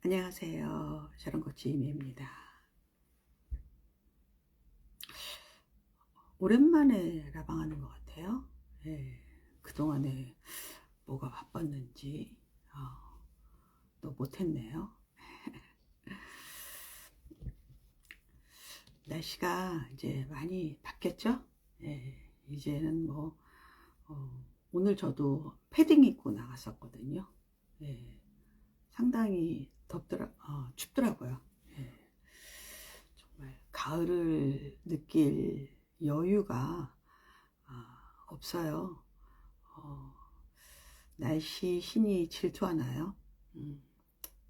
안녕하세요. 저런고치 이미입니다. 오랜만에 라방하는 것 같아요. 예, 그동안에 뭐가 바빴는지 또 못했네요. 날씨가 이제 많이 바뀌었죠? 예, 이제는 뭐 오늘 저도 패딩 입고 나갔었거든요. 예, 상당히 춥더라고요. 예, 정말 가을을 느낄 여유가 없어요. 어, 날씨 신이 질투하나요?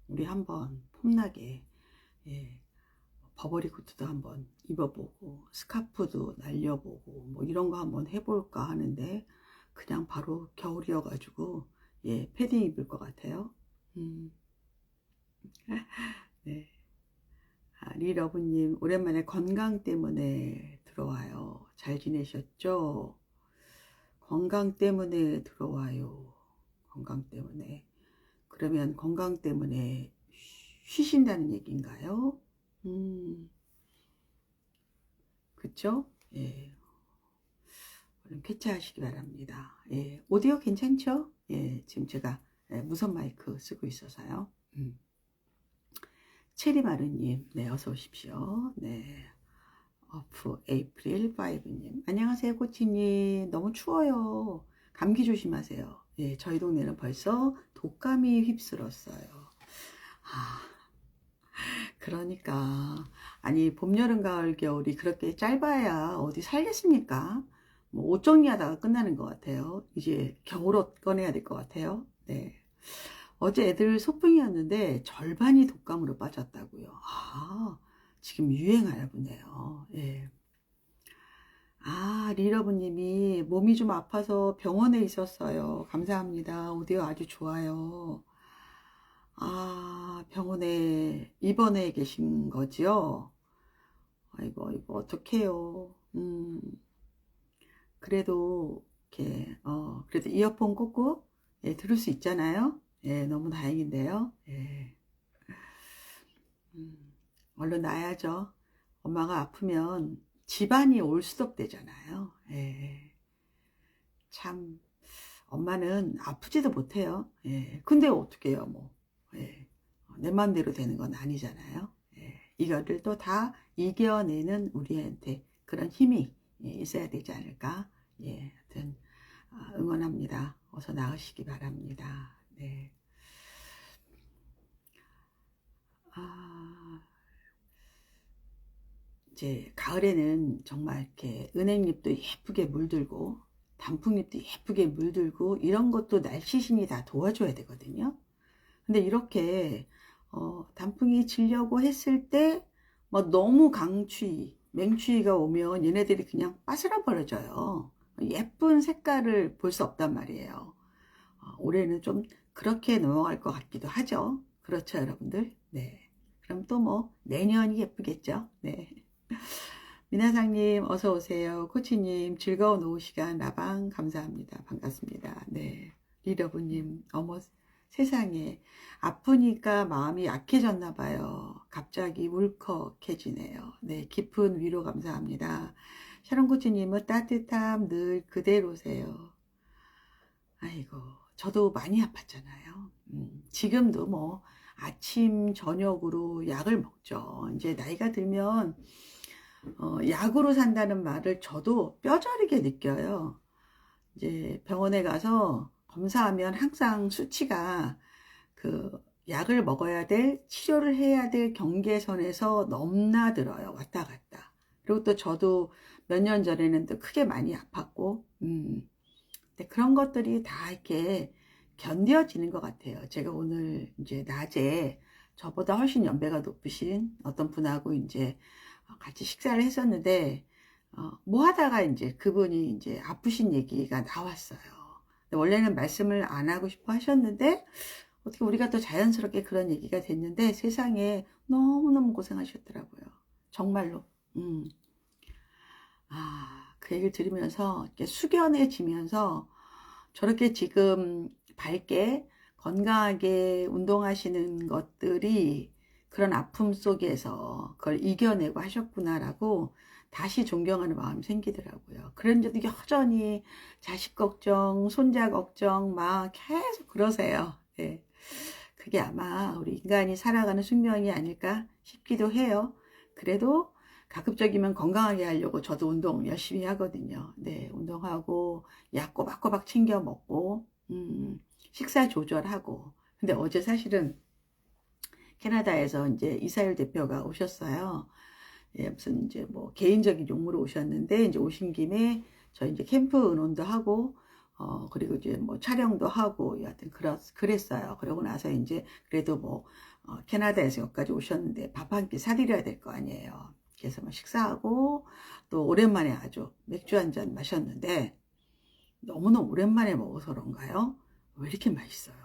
우리 한번 폼나게, 예, 버버리 코트도 한번 입어보고 스카프도 날려보고 뭐 이런 거 한번 해볼까 하는데 그냥 바로 겨울이어가지고 예, 패딩 입을 것 같아요. 음, 네. 리러브님 오랜만에 건강 때문에 들어와요. 잘 지내셨죠? 건강 때문에 들어와요. 건강 때문에. 그러면 건강 때문에 쉬신다는 얘기인가요? 그쵸? 예. 얼른 쾌차하시기 바랍니다. 예. 오디오 괜찮죠? 예. 지금 제가 무선 마이크 쓰고 있어서요. 체리마르님, 네, 어서 오십시오. 네. 어프 에이프릴 5님. 안녕하세요, 코치님. 너무 추워요. 감기 조심하세요. 예, 저희 동네는 벌써 독감이 휩쓸었어요. 아, 그러니까 아니 봄, 여름, 가을, 겨울이 그렇게 짧아야 어디 살겠습니까? 뭐 옷 정리하다가 끝나는 것 같아요. 이제 겨울옷 꺼내야 될 것 같아요. 네. 어제 애들 소풍이었는데 절반이 독감으로 빠졌다고요. 지금 유행하나 보네요. 예. 리러브님이 몸이 좀 아파서 병원에 있었어요. 감사합니다. 오디오 아주 좋아요. 병원에 입원해 계신 거지요? 아이고, 이거 어떡해요. 그래도, 이렇게, 그래도 이어폰 꽂고, 예, 들을 수 있잖아요. 예, 너무 다행인데요. 예. 얼른 나야죠. 엄마가 아프면 집안이 올수덕되잖아요. 예. 참, 엄마는 아프지도 못해요. 예. 근데 어떻게 해요, 뭐. 예. 내 맘대로 되는 건 아니잖아요. 예. 이거를 또 다 이겨내는 우리한테 그런 힘이 있어야 되지 않을까. 예. 하여튼, 응원합니다. 어서 나으시기 바랍니다. 네. 아, 이제 가을에는 정말 이렇게 은행잎도 예쁘게 물들고 단풍잎도 예쁘게 물들고 이런 것도 날씨신이 다 도와줘야 되거든요. 근데 이렇게 단풍이 지려고 했을 때 뭐 너무 강추위, 맹추위가 오면 얘네들이 그냥 빠스러 버려져요. 예쁜 색깔을 볼 수 없단 말이에요. 올해는 좀 그렇게 넘어갈 것 같기도 하죠. 그렇죠, 여러분들? 네. 그럼 또 뭐 내년이 예쁘겠죠? 네. 미나상님 어서 오세요. 코치님 즐거운 오후 시간 라방 감사합니다. 반갑습니다. 네. 리러브님 어머 세상에 아프니까 마음이 약해졌나 봐요. 갑자기 울컥해지네요. 네. 깊은 위로 감사합니다. 샤론 코치님은 따뜻함 늘 그대로세요. 아이고 저도 많이 아팠잖아요. 지금도 뭐 아침 저녁으로 약을 먹죠. 이제 나이가 들면 약으로 산다는 말을 저도 뼈저리게 느껴요. 이제 병원에 가서 검사하면 항상 수치가 그 약을 먹어야 될, 치료를 해야 될 경계선에서 넘나들어요. 왔다 갔다. 그리고 또 저도 몇 년 전에는 또 크게 많이 아팠고, 근데 그런 것들이 다 이렇게 견뎌지는 것 같아요. 제가 오늘 이제 낮에 저보다 훨씬 연배가 높으신 어떤 분하고 이제 같이 식사를 했었는데, 뭐 하다가 이제 그분이 이제 아프신 얘기가 나왔어요. 원래는 말씀을 안 하고 싶어 하셨는데, 어떻게 우리가 또 자연스럽게 그런 얘기가 됐는데, 세상에 너무너무 고생하셨더라고요. 정말로. 그 얘기를 들으면서 이렇게 숙연해지면서 저렇게 지금 밝게 건강하게 운동하시는 것들이 그런 아픔 속에서 그걸 이겨내고 하셨구나라고 다시 존경하는 마음이 생기더라고요. 그런데도 여전히 자식 걱정, 손자 걱정 막 계속 그러세요. 예. 그게 아마 우리 인간이 살아가는 숙명이 아닐까 싶기도 해요. 그래도 가급적이면 건강하게 하려고 저도 운동 열심히 하거든요. 네, 운동하고 약 꼬박꼬박 챙겨 먹고 식사 조절하고. 근데 어제 사실은 캐나다에서 이제 이사율 대표가 오셨어요. 예, 무슨 이제 뭐 개인적인 용무로 오셨는데 이제 오신 김에 저희 이제 캠프 의논도 하고 그리고 이제 뭐 촬영도 하고 여하튼 그랬어요. 그러고 나서 이제 그래도 뭐 캐나다에서 여기까지 오셨는데 밥 한 끼 사드려야 될 거 아니에요. 그래서 뭐 식사하고 또 오랜만에 아주 맥주 한 잔 마셨는데 너무너무 오랜만에 먹어서 그런가요? 왜 이렇게 맛있어요?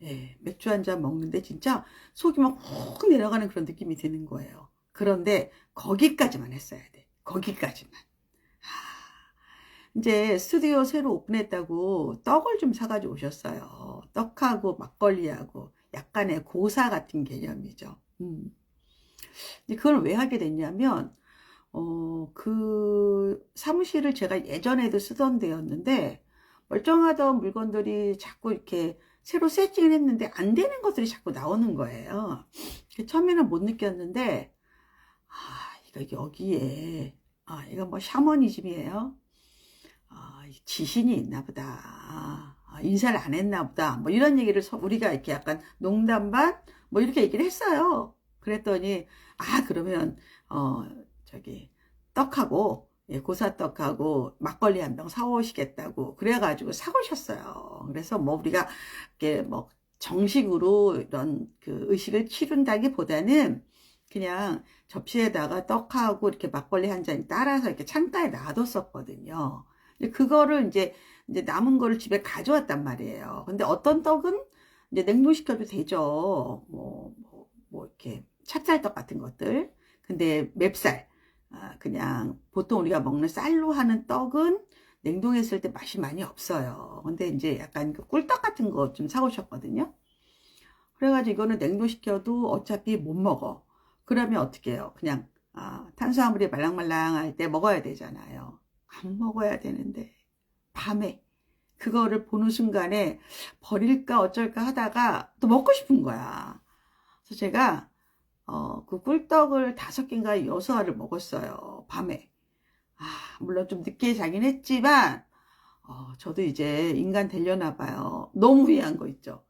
예, 맥주 한 잔 먹는데 진짜 속이 막 훅 내려가는 그런 느낌이 드는 거예요. 그런데 거기까지만 했어야 돼. 거기까지만. 이제 스튜디오 새로 오픈했다고 떡을 좀 사가지고 오셨어요. 떡하고 막걸리하고 약간의 고사 같은 개념이죠. 그걸 왜 하게 됐냐면, 그 사무실을 제가 예전에도 쓰던 데였는데, 멀쩡하던 물건들이 자꾸 이렇게 새로 세팅을 했는데 안 되는 것들이 자꾸 나오는 거예요. 처음에는 못 느꼈는데, 이거 여기에, 이거 뭐 샤머니즘이에요. 지신이 있나 보다. 인사를 안 했나 보다. 뭐 이런 얘기를 우리가 이렇게 약간 농담 반 뭐 이렇게 얘기를 했어요. 그랬더니 그러면 저기 떡하고 예, 고사떡하고 막걸리 한 병 사오시겠다고 그래가지고 사오셨어요. 그래서 뭐 우리가 이렇게 뭐 정식으로 이런 그 의식을 치른다기보다는 그냥 접시에다가 떡하고 이렇게 막걸리 한 잔 따라서 이렇게 창가에 놔뒀었거든요. 그거를 이제 남은 거를 집에 가져왔단 말이에요. 근데 어떤 떡은 이제 냉동시켜도 되죠. 뭐 이렇게 찹쌀떡 같은 것들. 근데 맵쌀, 그냥 보통 우리가 먹는 쌀로 하는 떡은 냉동했을 때 맛이 많이 없어요. 근데 이제 약간 그 꿀떡 같은 거 좀 사오셨거든요. 그래가지고 이거는 냉동시켜도 어차피 못 먹어. 그러면 어떻게 해요? 그냥 탄수화물이 말랑말랑할 때 먹어야 되잖아요. 안 먹어야 되는데 밤에 그거를 보는 순간에 버릴까 어쩔까 하다가 또 먹고 싶은 거야. 그래서 제가 그 꿀떡을 5개인가 6알을 먹었어요. 밤에. 물론 좀 늦게 자긴 했지만 저도 이제 인간 되려나 봐요. 너무 후회한 거 있죠.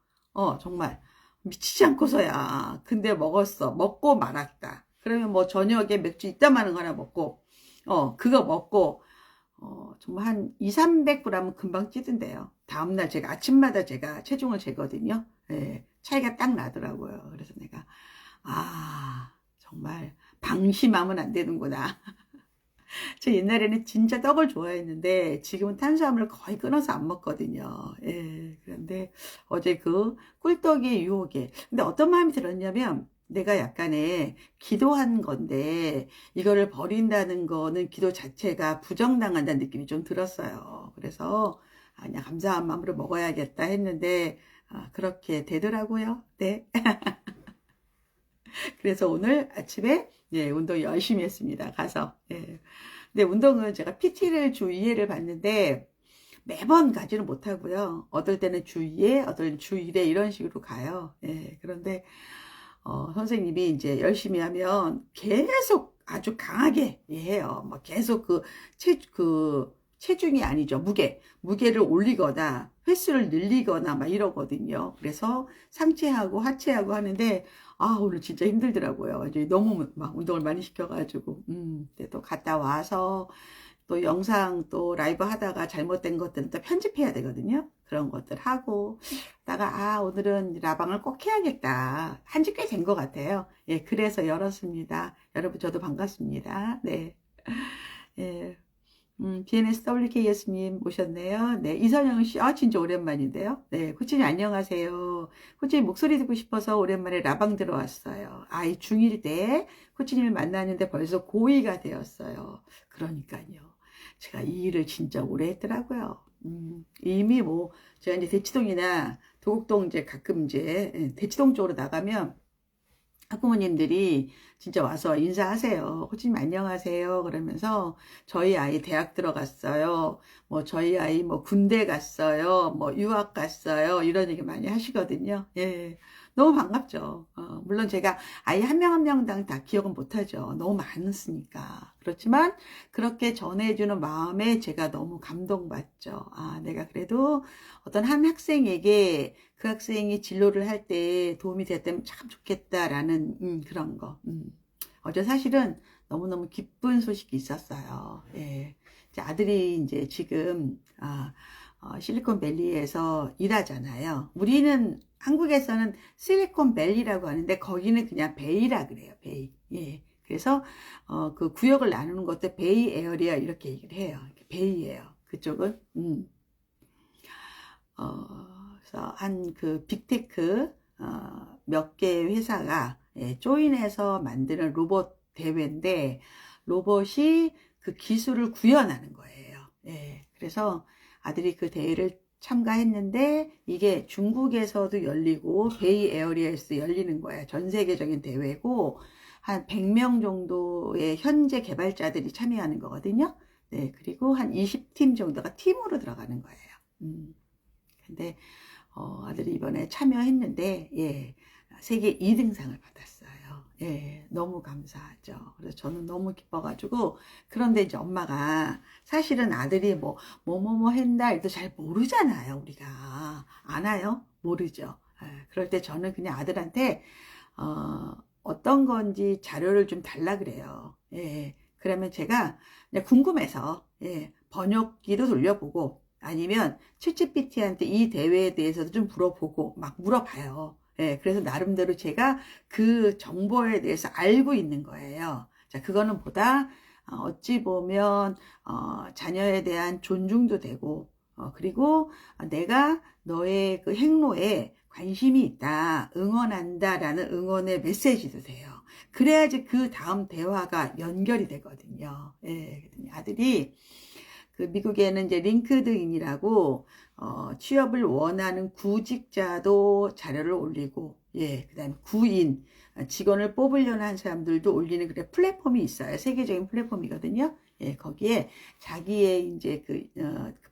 정말 미치지 않고서야. 근데 먹었어. 먹고 말았다. 그러면 뭐 저녁에 맥주 이따마는 거 하나 먹고 그거 먹고 정말 한 200~300g은 금방 찌던데요. 다음날 제가 아침마다 제가 체중을 재거든요. 예, 차이가 딱 나더라고요. 그래서 내가 정말 방심하면 안 되는구나. 저 옛날에는 진짜 떡을 좋아했는데 지금은 탄수화물을 거의 끊어서 안 먹거든요. 예, 그런데 어제 그 꿀떡의 유혹에 근데 어떤 마음이 들었냐면 내가 약간의 기도한 건데 이거를 버린다는 거는 기도 자체가 부정당한다는 느낌이 좀 들었어요. 그래서 그냥 감사한 마음으로 먹어야겠다 했는데 그렇게 되더라고요. 네. 그래서 오늘 아침에 예, 운동 열심히 했습니다. 가서. 예. 근데 운동은 제가 PT를 주 2회를 받는데 매번 가지는 못하고요. 어떨 때는 주 2회, 어떨 때는 주 1회 이런 식으로 가요. 예. 그런데 선생님이 이제 열심히 하면 계속 아주 강하게 해요. 뭐 계속 그 체중이 아니죠. 무게를 올리거나 횟수를 늘리거나 막 이러거든요. 그래서 상체하고 하체하고 하는데 오늘 진짜 힘들더라고요. 이제 너무 막 운동을 많이 시켜가지고 근데 또 갔다 와서 또 영상 또 라이브 하다가 잘못된 것들은 또 편집해야 되거든요. 그런 것들 하고 다가 오늘은 라방을 꼭 해야겠다. 한지 꽤 된 것 같아요. 예, 그래서 열었습니다. 여러분 저도 반갑습니다. 네. 예. BNSWKS님 모셨네요. 네, 이선영 씨, 진짜 오랜만인데요. 네, 코치님 안녕하세요. 코치님 목소리 듣고 싶어서 오랜만에 라방 들어왔어요. 이 중1 때 코치님을 만났는데 벌써 고2가 되었어요. 그러니까요. 제가 이 일을 진짜 오래 했더라고요. 이미 뭐, 제가 이제 대치동이나 도곡동 이제 가끔 이제 대치동 쪽으로 나가면 학부모님들이 진짜 와서 인사하세요. 코치님 안녕하세요. 그러면서 저희 아이 대학 들어갔어요. 뭐 저희 아이 뭐 군대 갔어요. 뭐 유학 갔어요. 이런 얘기 많이 하시거든요. 예. 너무 반갑죠. 물론 제가 아이 한 명 한 명당 다 기억은 못하죠. 너무 많으니까. 그렇지만 그렇게 전해주는 마음에 제가 너무 감동받죠. 아, 내가 그래도 어떤 한 학생에게 그 학생이 진로를 할 때 도움이 됐다면 참 좋겠다라는 그런 거. 어제 사실은 너무너무 기쁜 소식이 있었어요. 예. 이제 아들이 이제 지금 실리콘밸리에서 일하잖아요. 우리는 한국에서는 실리콘밸리라고 하는데 거기는 그냥 베이라 그래요. 베이. 예. 그래서 그 구역을 나누는 것도 베이 에어리아 이렇게 얘기를 해요. 베이예요. 그쪽은. 그래서 한 그 빅테크 몇 개 회사가 조인해서 만드는 로봇 대회인데 로봇이 그 기술을 구현하는 거예요. 예, 그래서 아들이 그 대회를 참가했는데 이게 중국에서도 열리고 베이 에어리아에서도 열리는 거예요. 전 세계적인 대회고 한 100명 정도의 현재 개발자들이 참여하는 거거든요. 네, 그리고 한 20팀 정도가 팀으로 들어가는 거예요. 근데 아들이 이번에 참여했는데 예, 세계 2등상을 받았어요. 예, 너무 감사하죠. 그래서 저는 너무 기뻐가지고 그런데 이제 엄마가 사실은 아들이 뭐 했다 해도 잘 모르잖아요. 우리가 아나요? 모르죠. 예, 그럴 때 저는 그냥 아들한테 어떤 건지 자료를 좀 달라 그래요. 예, 그러면 제가 그냥 궁금해서 예, 번역기도 돌려보고 아니면 챗GPT한테 이 대회에 대해서도 좀 물어보고 막 물어봐요. 예, 그래서 나름대로 제가 그 정보에 대해서 알고 있는 거예요. 자, 그거는 보다 어찌 보면 자녀에 대한 존중도 되고 그리고 내가 너의 그 행로에 관심이 있다, 응원한다 라는 응원의 메시지도 돼요. 그래야지 그 다음 대화가 연결이 되거든요. 예, 아들이 그 미국에는 이제 링크드인이라고 취업을 원하는 구직자도 자료를 올리고 예, 그다음에 구인 직원을 뽑으려는 한 사람들도 올리는 그래 플랫폼이 있어요. 세계적인 플랫폼이거든요. 예, 거기에 자기의 이제 그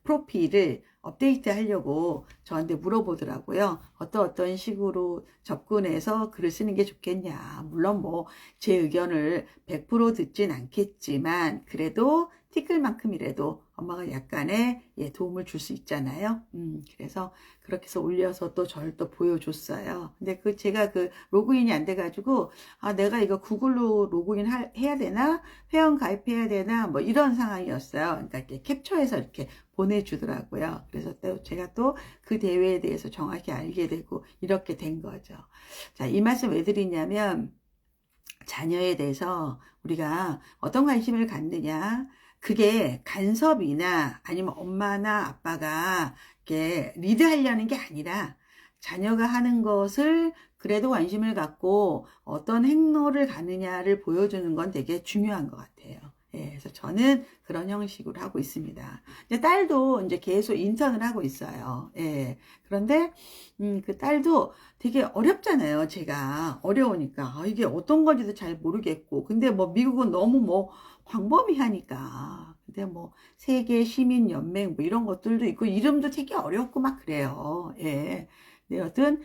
프로필을 업데이트 하려고 저한테 물어보더라고요. 어떤 식으로 접근해서 글을 쓰는 게 좋겠냐. 물론 뭐 제 의견을 100% 듣진 않겠지만 그래도 티끌만큼이라도 엄마가 약간의 도움을 줄 수 있잖아요. 그래서 그렇게 해서 올려서 또 저를 또 보여줬어요. 근데 제가 그 로그인이 안 돼가지고 내가 이거 구글로 로그인 해야 되나? 회원 가입해야 되나? 뭐 이런 상황이었어요. 그러니까 이렇게 캡처해서 이렇게 보내주더라고요. 그래서 또 제가 또 그 대회에 대해서 정확히 알게 되고 이렇게 된 거죠. 자, 이 말씀 왜 드리냐면 자녀에 대해서 우리가 어떤 관심을 갖느냐? 그게 간섭이나 아니면 엄마나 아빠가 이렇게 리드하려는 게 아니라 자녀가 하는 것을 그래도 관심을 갖고 어떤 행로를 가느냐를 보여주는 건 되게 중요한 것 같아요. 예, 그래서 저는 그런 형식으로 하고 있습니다. 이제 딸도 이제 계속 인턴을 하고 있어요. 예, 그런데 그 딸도 되게 어렵잖아요. 제가 어려우니까 이게 어떤 건지도 잘 모르겠고, 근데 뭐 미국은 너무 뭐 광범위하니까. 근데 뭐 세계 시민 연맹 뭐 이런 것들도 있고 이름도 되게 어렵고 막 그래요. 예. 네, 여튼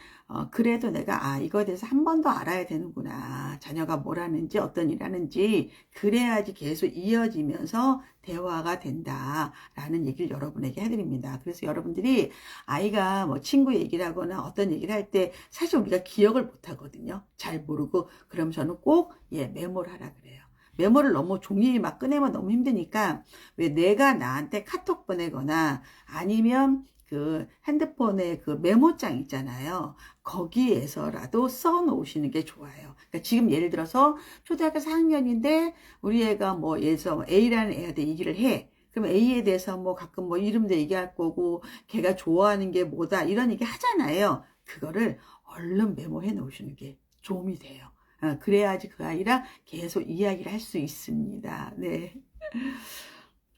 그래도 내가 이거에 대해서 한 번 더 알아야 되는구나. 자녀가 뭘 하는지 어떤 일 하는지 그래야지 계속 이어지면서 대화가 된다라는 얘기를 여러분에게 해드립니다. 그래서 여러분들이 아이가 뭐 친구 얘기를 하거나 어떤 얘기를 할 때 사실 우리가 기억을 못 하거든요. 잘 모르고 그럼 저는 꼭 메모를 하라 그래요. 메모를 너무 종이 막 꺼내면 너무 힘드니까 왜 내가 나한테 카톡 보내거나 아니면 그 핸드폰에 그 메모장 있잖아요. 거기에서라도 써 놓으시는 게 좋아요. 그러니까 지금 예를 들어서 초등학교 4학년인데 우리 애가 뭐 예를 들어서 A라는 애한테 얘기를 해. 그럼 A에 대해서 뭐 가끔 뭐 이름도 얘기할 거고 걔가 좋아하는 게 뭐다 이런 얘기 하잖아요. 그거를 얼른 메모해 놓으시는 게 도움이 돼요. 그래야지 그 아이랑 계속 이야기를 할 수 있습니다. 네.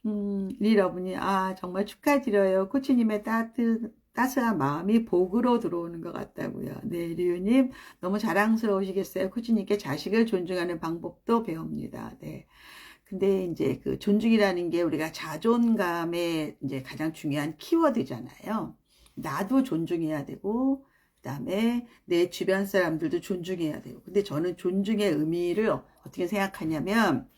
리러분이 정말 축하드려요. 코치님의 따스한 마음이 복으로 들어오는 것 같다고요. 네, 리우님 너무 자랑스러우시겠어요. 쿠지님께 자식을 존중하는 방법도 배웁니다. 네. 근데 이제 그 존중이라는 게 우리가 자존감의 이제 가장 중요한 키워드잖아요. 나도 존중해야 되고, 그다음에 내 주변 사람들도 존중해야 되고. 근데 저는 존중의 의미를 어떻게 생각하냐면,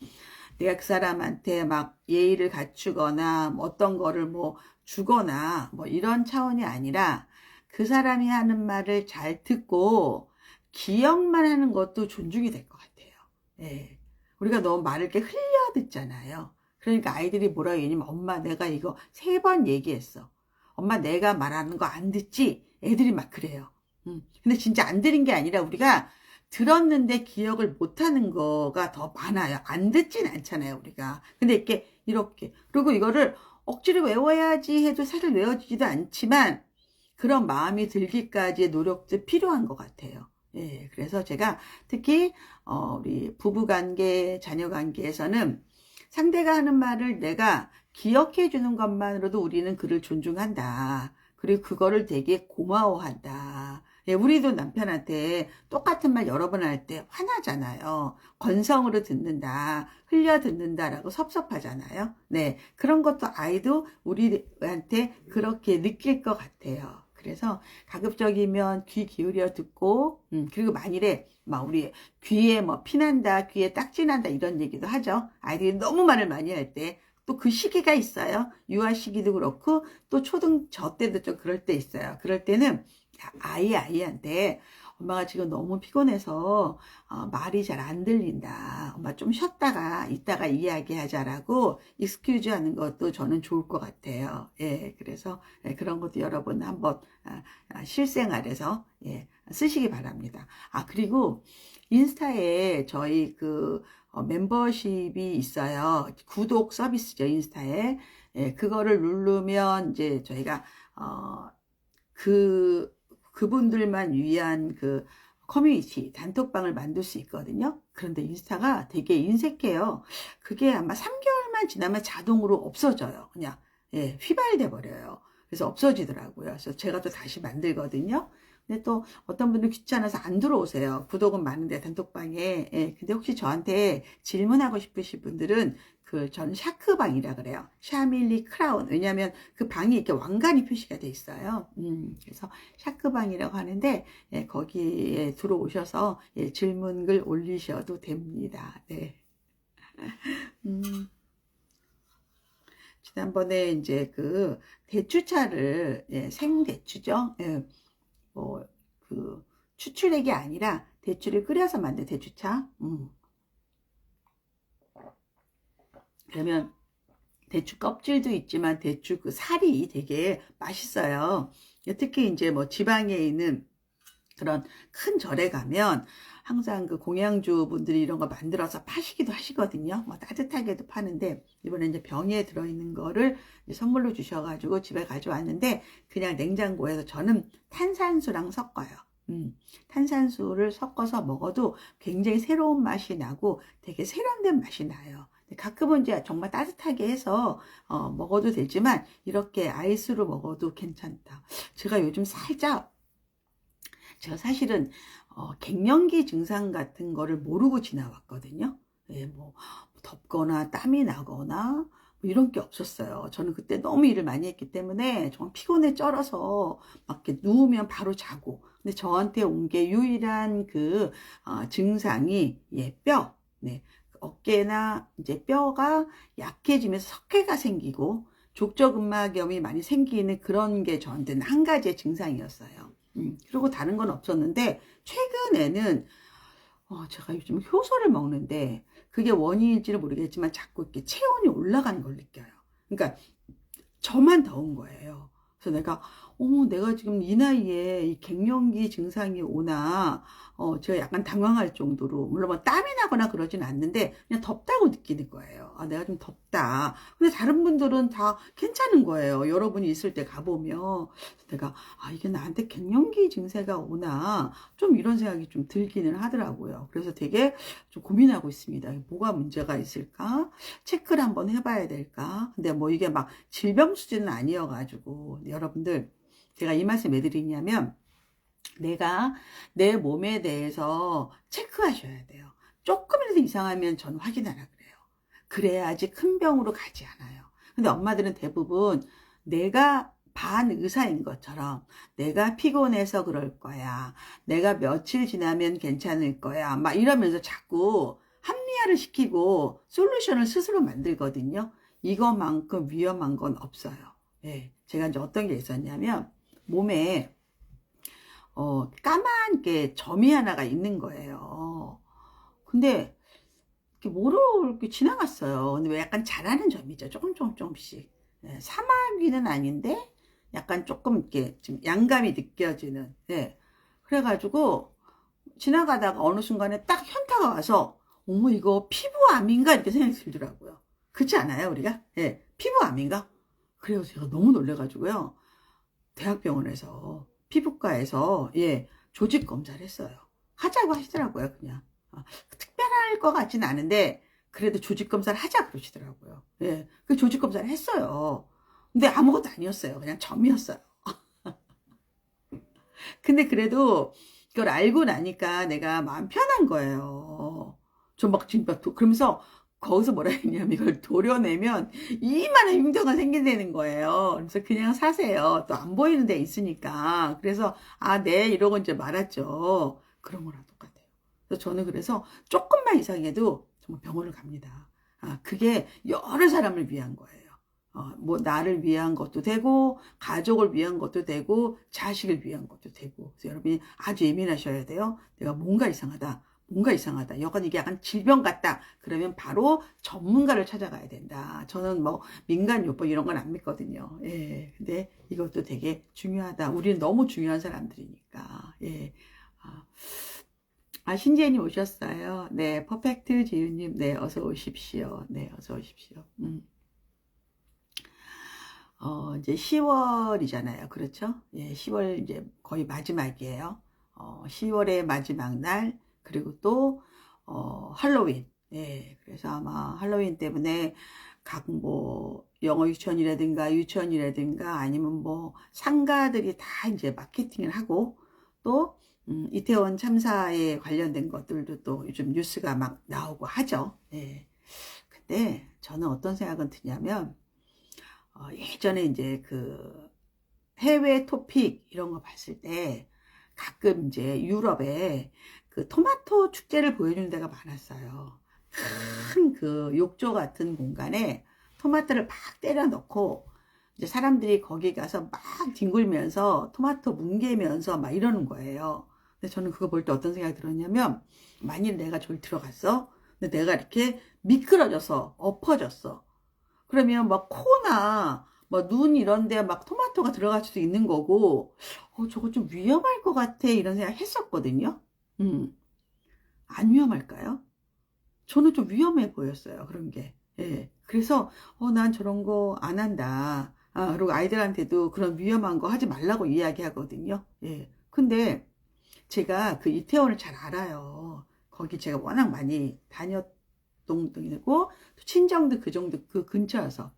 내가 그 사람한테 막 예의를 갖추거나 뭐 어떤 거를 뭐 주거나 뭐 이런 차원이 아니라 그 사람이 하는 말을 잘 듣고 기억만 하는 것도 존중이 될 것 같아요. 예. 우리가 너무 말을 이렇게 흘려 듣잖아요. 그러니까 아이들이 뭐라고 얘기하냐면 엄마 내가 이거 3번 얘기했어. 엄마 내가 말하는 거 안 듣지? 애들이 막 그래요. 근데 진짜 안 들은 게 아니라 우리가 들었는데 기억을 못하는 거가 더 많아요. 안 듣진 않잖아요, 우리가. 근데 이렇게. 그리고 이거를 억지로 외워야지 해도 사실 외워지지도 않지만 그런 마음이 들기까지의 노력도 필요한 것 같아요. 예, 그래서 제가 특히, 우리 부부관계, 자녀관계에서는 상대가 하는 말을 내가 기억해 주는 것만으로도 우리는 그를 존중한다. 그리고 그거를 되게 고마워한다. 예, 우리도 남편한테 똑같은 말 여러 번 할 때 화나잖아요. 건성으로 듣는다, 흘려 듣는다라고 섭섭하잖아요. 네, 그런 것도 아이도 우리한테 그렇게 느낄 것 같아요. 그래서 가급적이면 귀 기울여 듣고, 그리고 만일에 막 우리 귀에 뭐 피난다, 귀에 딱지난다 이런 얘기도 하죠. 아이들이 너무 말을 많이 할 때. 또 그 시기가 있어요. 유아 시기도 그렇고 또 초등 저 때도 좀 그럴 때 있어요. 그럴 때는 아이한테 엄마가 지금 너무 피곤해서 말이 잘 안 들린다. 엄마 좀 쉬었다가 이따가 이야기하자라고 익스큐즈 하는 것도 저는 좋을 것 같아요. 예, 그래서 그런 것도 여러분 한번 실생활에서 쓰시기 바랍니다. 그리고 인스타에 저희 그 멤버십이 있어요. 구독 서비스죠, 인스타에. 예, 그거를 누르면 이제 저희가 그분들만 위한 그 커뮤니티, 단톡방을 만들 수 있거든요. 그런데 인스타가 되게 인색해요. 그게 아마 3개월만 지나면 자동으로 없어져요. 그냥, 예, 휘발돼 버려요. 그래서 없어지더라고요. 그래서 제가 또 다시 만들거든요. 근데 또 어떤 분들 귀찮아서 안 들어오세요. 구독은 많은데 단톡방에. 예, 근데 혹시 저한테 질문하고 싶으신 분들은 저는 샤크방이라 그래요. 샤밀리 크라운. 왜냐하면 그 방이 이렇게 왕관이 표시가 돼 있어요. 그래서 샤크방이라고 하는데, 예, 거기에 들어오셔서, 예, 질문글 올리셔도 됩니다. 네. 지난번에 이제 그 대추차를, 예, 생대추죠. 예, 뭐, 추출액이 아니라 대추를 끓여서 만든 대추차. 그러면 대추 껍질도 있지만 대추 그 살이 되게 맛있어요. 특히 이제 뭐 지방에 있는 그런 큰 절에 가면 항상 그 공양주 분들이 이런 거 만들어서 파시기도 하시거든요. 뭐 따뜻하게도 파는데 이번에 이제 병에 들어있는 거를 선물로 주셔가지고 집에 가져왔는데 그냥 냉장고에서 저는 탄산수랑 섞어요. 탄산수를 섞어서 먹어도 굉장히 새로운 맛이 나고 되게 세련된 맛이 나요. 가끔은 이제 정말 따뜻하게 해서 먹어도 되지만 이렇게 아이스로 먹어도 괜찮다. 제가 요즘 제가 사실은 갱년기 증상 같은 거를 모르고 지나왔거든요. 예, 뭐 덥거나 땀이 나거나 뭐 이런 게 없었어요. 저는 그때 너무 일을 많이 했기 때문에 정말 피곤에 쩔어서 막 이렇게 누우면 바로 자고. 근데 저한테 온 게 유일한 그 증상이 뼈. 네. 어깨나 이제 뼈가 약해지면서 석회가 생기고 족저근막염이 많이 생기는 그런 게 저한테는 한 가지의 증상이었어요. 그리고 다른 건 없었는데 최근에는 제가 요즘 효소를 먹는데 그게 원인일지는 모르겠지만 자꾸 이렇게 체온이 올라가는 걸 느껴요. 그러니까 저만 더운 거예요. 그래서 내가 지금 이 나이에 이 갱년기 증상이 오나, 제가 약간 당황할 정도로, 물론 뭐 땀이 나거나 그러진 않는데, 그냥 덥다고 느끼는 거예요. 내가 좀 덥다. 근데 다른 분들은 다 괜찮은 거예요. 여러분이 있을 때 가보면. 내가, 이게 나한테 갱년기 증세가 오나, 좀 이런 생각이 좀 들기는 하더라고요. 그래서 되게 좀 고민하고 있습니다. 뭐가 문제가 있을까? 체크를 한번 해봐야 될까? 근데 뭐 이게 막 질병 수준은 아니어가지고, 여러분들, 제가 이 말씀 왜 드리냐면, 내가 내 몸에 대해서 체크하셔야 돼요. 조금이라도 이상하면 전 확인하라 그래요. 그래야지 큰 병으로 가지 않아요. 근데 엄마들은 대부분 내가 반의사인 것처럼 내가 피곤해서 그럴 거야, 내가 며칠 지나면 괜찮을 거야, 막 이러면서 자꾸 합리화를 시키고 솔루션을 스스로 만들거든요. 이것만큼 위험한 건 없어요. 예, 제가 이제 어떤 게 있었냐면, 몸에 까만 게 점이 하나가 있는 거예요. 근데 이렇게 모르고 이렇게 지나갔어요. 근데 왜 약간 자라는 점이죠. 조금씩. 예, 사마귀는 아닌데 약간 조금 이렇게 좀 양감이 느껴지는. 예. 그래가지고 지나가다가 어느 순간에 딱 현타가 와서, 어머, 이거 피부암인가 이렇게 생각이 들더라고요. 그렇지 않아요, 우리가? 예, 피부암인가? 그래서 제가 너무 놀래가지고요, 대학병원에서 피부과에서, 예, 조직 검사를 했어요. 하자고 하시더라고요, 그냥. 특별할 것 같지는 않은데 그래도 조직 검사를 하자 그러시더라고요. 예, 그 조직 검사를 했어요. 근데 아무것도 아니었어요. 그냥 점이었어요. 근데 그래도 이걸 알고 나니까 내가 마음 편한 거예요. 저 막 지금 그러면서 거기서 뭐라 했냐면, 이걸 도려내면 이만한 흉터가 생긴다는 거예요. 그래서 그냥 사세요. 또 안 보이는 데 있으니까. 그래서 네 이러고 이제 말았죠. 그런 거랑 똑같아요. 그래서 저는 그래서 조금만 이상해도 정말 병원을 갑니다. 그게 여러 사람을 위한 거예요. 뭐 나를 위한 것도 되고, 가족을 위한 것도 되고, 자식을 위한 것도 되고. 그래서 여러분이 아주 예민하셔야 돼요. 내가 뭔가 이상하다. 여건 이게 약간 질병 같다. 그러면 바로 전문가를 찾아가야 된다. 저는 뭐 민간요법 이런 건 안 믿거든요. 예. 근데 이것도 되게 중요하다. 우리는 너무 중요한 사람들이니까. 예. 신지혜님 오셨어요. 네, 퍼펙트 지유님, 네, 어서 오십시오. 네, 어서 오십시오. 이제 10월이잖아요. 그렇죠? 예, 10월 이제 거의 마지막이에요. 10월의 마지막 날, 그리고 또, 할로윈. 예, 그래서 아마 할로윈 때문에 각 뭐, 영어 유치원이라든가 아니면 뭐, 상가들이 다 이제 마케팅을 하고, 또, 이태원 참사에 관련된 것들도 또 요즘 뉴스가 막 나오고 하죠. 예. 근데 저는 어떤 생각은 드냐면, 예전에 이제 그 해외 토픽 이런 거 봤을 때 가끔 이제 유럽에 그 토마토 축제를 보여주는 데가 많았어요. 큰 그 욕조 같은 공간에 토마토를 막 때려 넣고 이제 사람들이 거기 가서 막 뒹굴면서 토마토 뭉개면서 막 이러는 거예요. 근데 저는 그거 볼 때 어떤 생각이 들었냐면, 만일 내가 저기 들어갔어? 근데 내가 이렇게 미끄러져서 엎어졌어. 그러면 막 코나 뭐 눈 이런 데 막 토마토가 들어갈 수도 있는 거고, 저거 좀 위험할 것 같아 이런 생각 했었거든요. 안 위험할까요? 저는 좀 위험해 보였어요, 그런 게. 예. 그래서 난 저런 거 안 한다. 그리고 아이들한테도 그런 위험한 거 하지 말라고 이야기하거든요. 예. 근데 제가 그 이태원을 잘 알아요. 거기 제가 워낙 많이 다녔던 동이고, 친정도 그 정도 그 근처여서.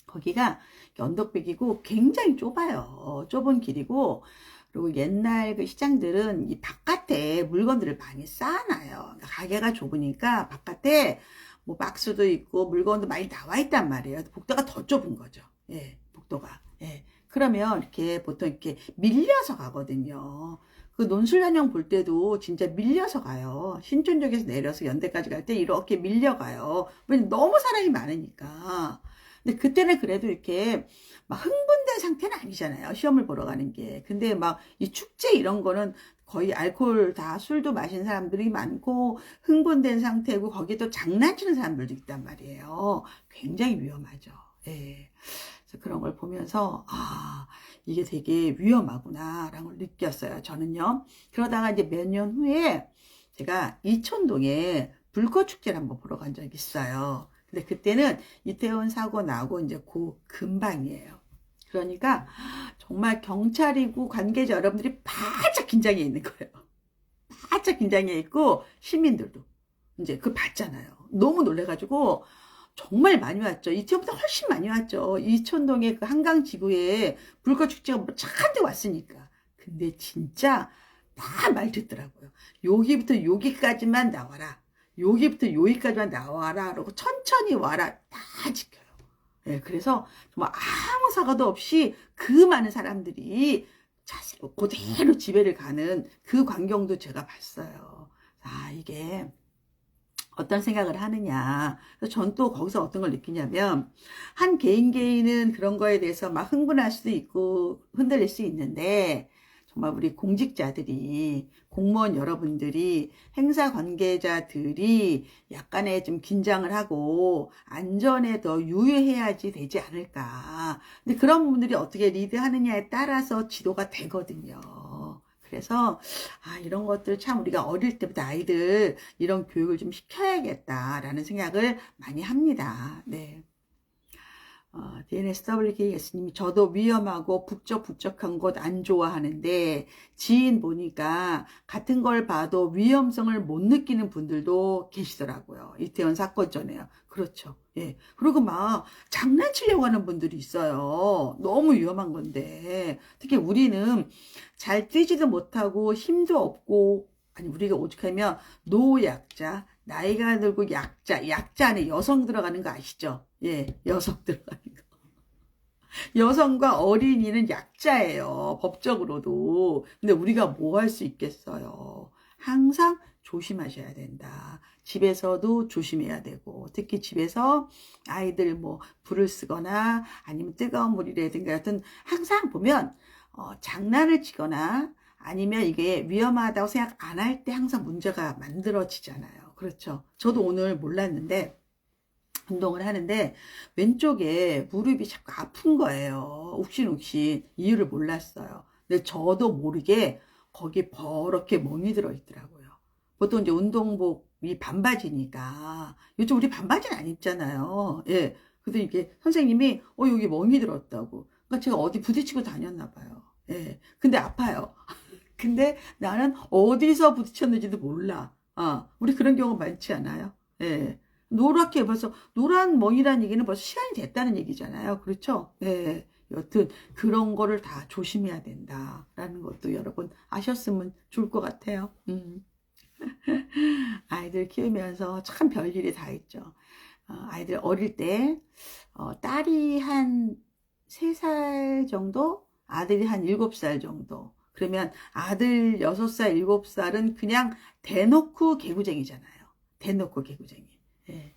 거기가 언덕백이고 굉장히 좁아요. 좁은 길이고, 그리고 옛날 그 시장들은 이 바깥에 물건들을 많이 쌓아놔요. 그러니까 가게가 좁으니까 바깥에 뭐 박스도 있고 물건도 많이 나와 있단 말이에요. 복도가 더 좁은 거죠. 예, 복도가. 예. 그러면 이렇게 보통 이렇게 밀려서 가거든요. 그 논술란형 볼 때도 진짜 밀려서 가요. 신촌역에서 내려서 연대까지 갈 때 이렇게 밀려가요. 왜냐면 너무 사람이 많으니까. 근데 그때는 그래도 이렇게 막 흥분된 상태는 아니잖아요. 시험을 보러 가는 게. 근데 막 이 축제 이런 거는 거의 알코올 다 술도 마신 사람들이 많고 흥분된 상태고, 거기에 또 장난치는 사람들도 있단 말이에요. 굉장히 위험하죠. 예. 그래서 그런 걸 보면서 이게 되게 위험하구나 라는 걸 느꼈어요. 저는요. 그러다가 이제 몇 년 후에 제가 이촌동에 불꽃축제를 한번 보러 간 적이 있어요. 근데 그때는 이태원 사고 나고 이제 그 근방이에요. 그러니까 정말 경찰이고 관계자 여러분들이 바짝 긴장해 있는 거예요. 바짝 긴장해 있고, 시민들도 이제 그 봤잖아요. 너무 놀래가지고 정말 많이 왔죠. 이태원보다 훨씬 많이 왔죠. 이촌동의 그 한강 지구에 불꽃축제가 뭐 잔뜩 왔으니까. 근데 진짜 다 말 듣더라고요. 여기부터 여기까지만 나와라. 여기부터 여기까지만 나와라. 그러고 천천히 와라. 다 지켜요. 예, 그래서 정말 아무 사과도 없이 그 많은 사람들이 자세 그대로 지배를 가는 그 광경도 제가 봤어요. 아, 이게 어떤 생각을 하느냐. 그래서 전 또 거기서 어떤 걸 느끼냐면, 한 개인은 그런 거에 대해서 막 흥분할 수도 있고, 흔들릴 수 있는데, 정말 우리 공직자들이, 공무원 여러분들이, 행사 관계자들이 약간의 좀 긴장을 하고, 안전에 더 유의해야지 되지 않을까. 근데 그런 분들이 어떻게 리드하느냐에 따라서 지도가 되거든요. 그래서 이런 것들 참 우리가 어릴 때부터 아이들 이런 교육을 좀 시켜야겠다라는 생각을 많이 합니다. 네. DNSWKS님이 저도 위험하고 북적북적한 곳 안 좋아하는데 지인 보니까 같은 걸 봐도 위험성을 못 느끼는 분들도 계시더라고요. 이태원 사건 전에요. 그렇죠. 예. 그리고 막 장난치려고 하는 분들이 있어요. 너무 위험한 건데. 특히 우리는 잘 뛰지도 못하고 힘도 없고, 아니, 우리가 오죽하면 노약자, 나이가 들고 약자 안에 여성 들어가는 거 아시죠? 예, 여성 들어가는 거. 여성과 어린이는 약자예요. 법적으로도. 근데 우리가 뭐 할 수 있겠어요. 항상 조심하셔야 된다. 집에서도 조심해야 되고, 특히 집에서 아이들 뭐 불을 쓰거나 아니면 뜨거운 물이라든가 하여튼 항상 보면 장난을 치거나 아니면 이게 위험하다고 생각 안 할 때 항상 문제가 만들어지잖아요. 그렇죠. 저도 오늘 몰랐는데 운동을 하는데 왼쪽에 무릎이 자꾸 아픈 거예요. 욱신욱신. 이유를 몰랐어요. 근데 저도 모르게 거기에 버럭게 멍이 들어 있더라고요. 보통 이제 운동복이 반바지니까 요즘 우리 반바지는 안 입잖아요. 예. 그래도 이게 선생님이 여기 멍이 들었다고. 그러니까 제가 어디 부딪히고 다녔나 봐요. 예. 근데 아파요. 근데 나는 어디서 부딪혔는지도 몰라. 우리 그런 경우 많지 않아요? 예. 노랗게 벌써, 노란 멍이라는 얘기는 벌써 시간이 됐다는 얘기잖아요. 그렇죠? 예. 여튼, 그런 거를 다 조심해야 된다라는 것도 여러분 아셨으면 좋을 것 같아요. 아이들 키우면서 참 별일이 다 있죠. 아이들 어릴 때, 딸이 한 3살 정도? 아들이 한 7살 정도. 그러면 아들 6살, 7살은 그냥 대놓고 개구쟁이잖아요. 대놓고 개구쟁이. 예.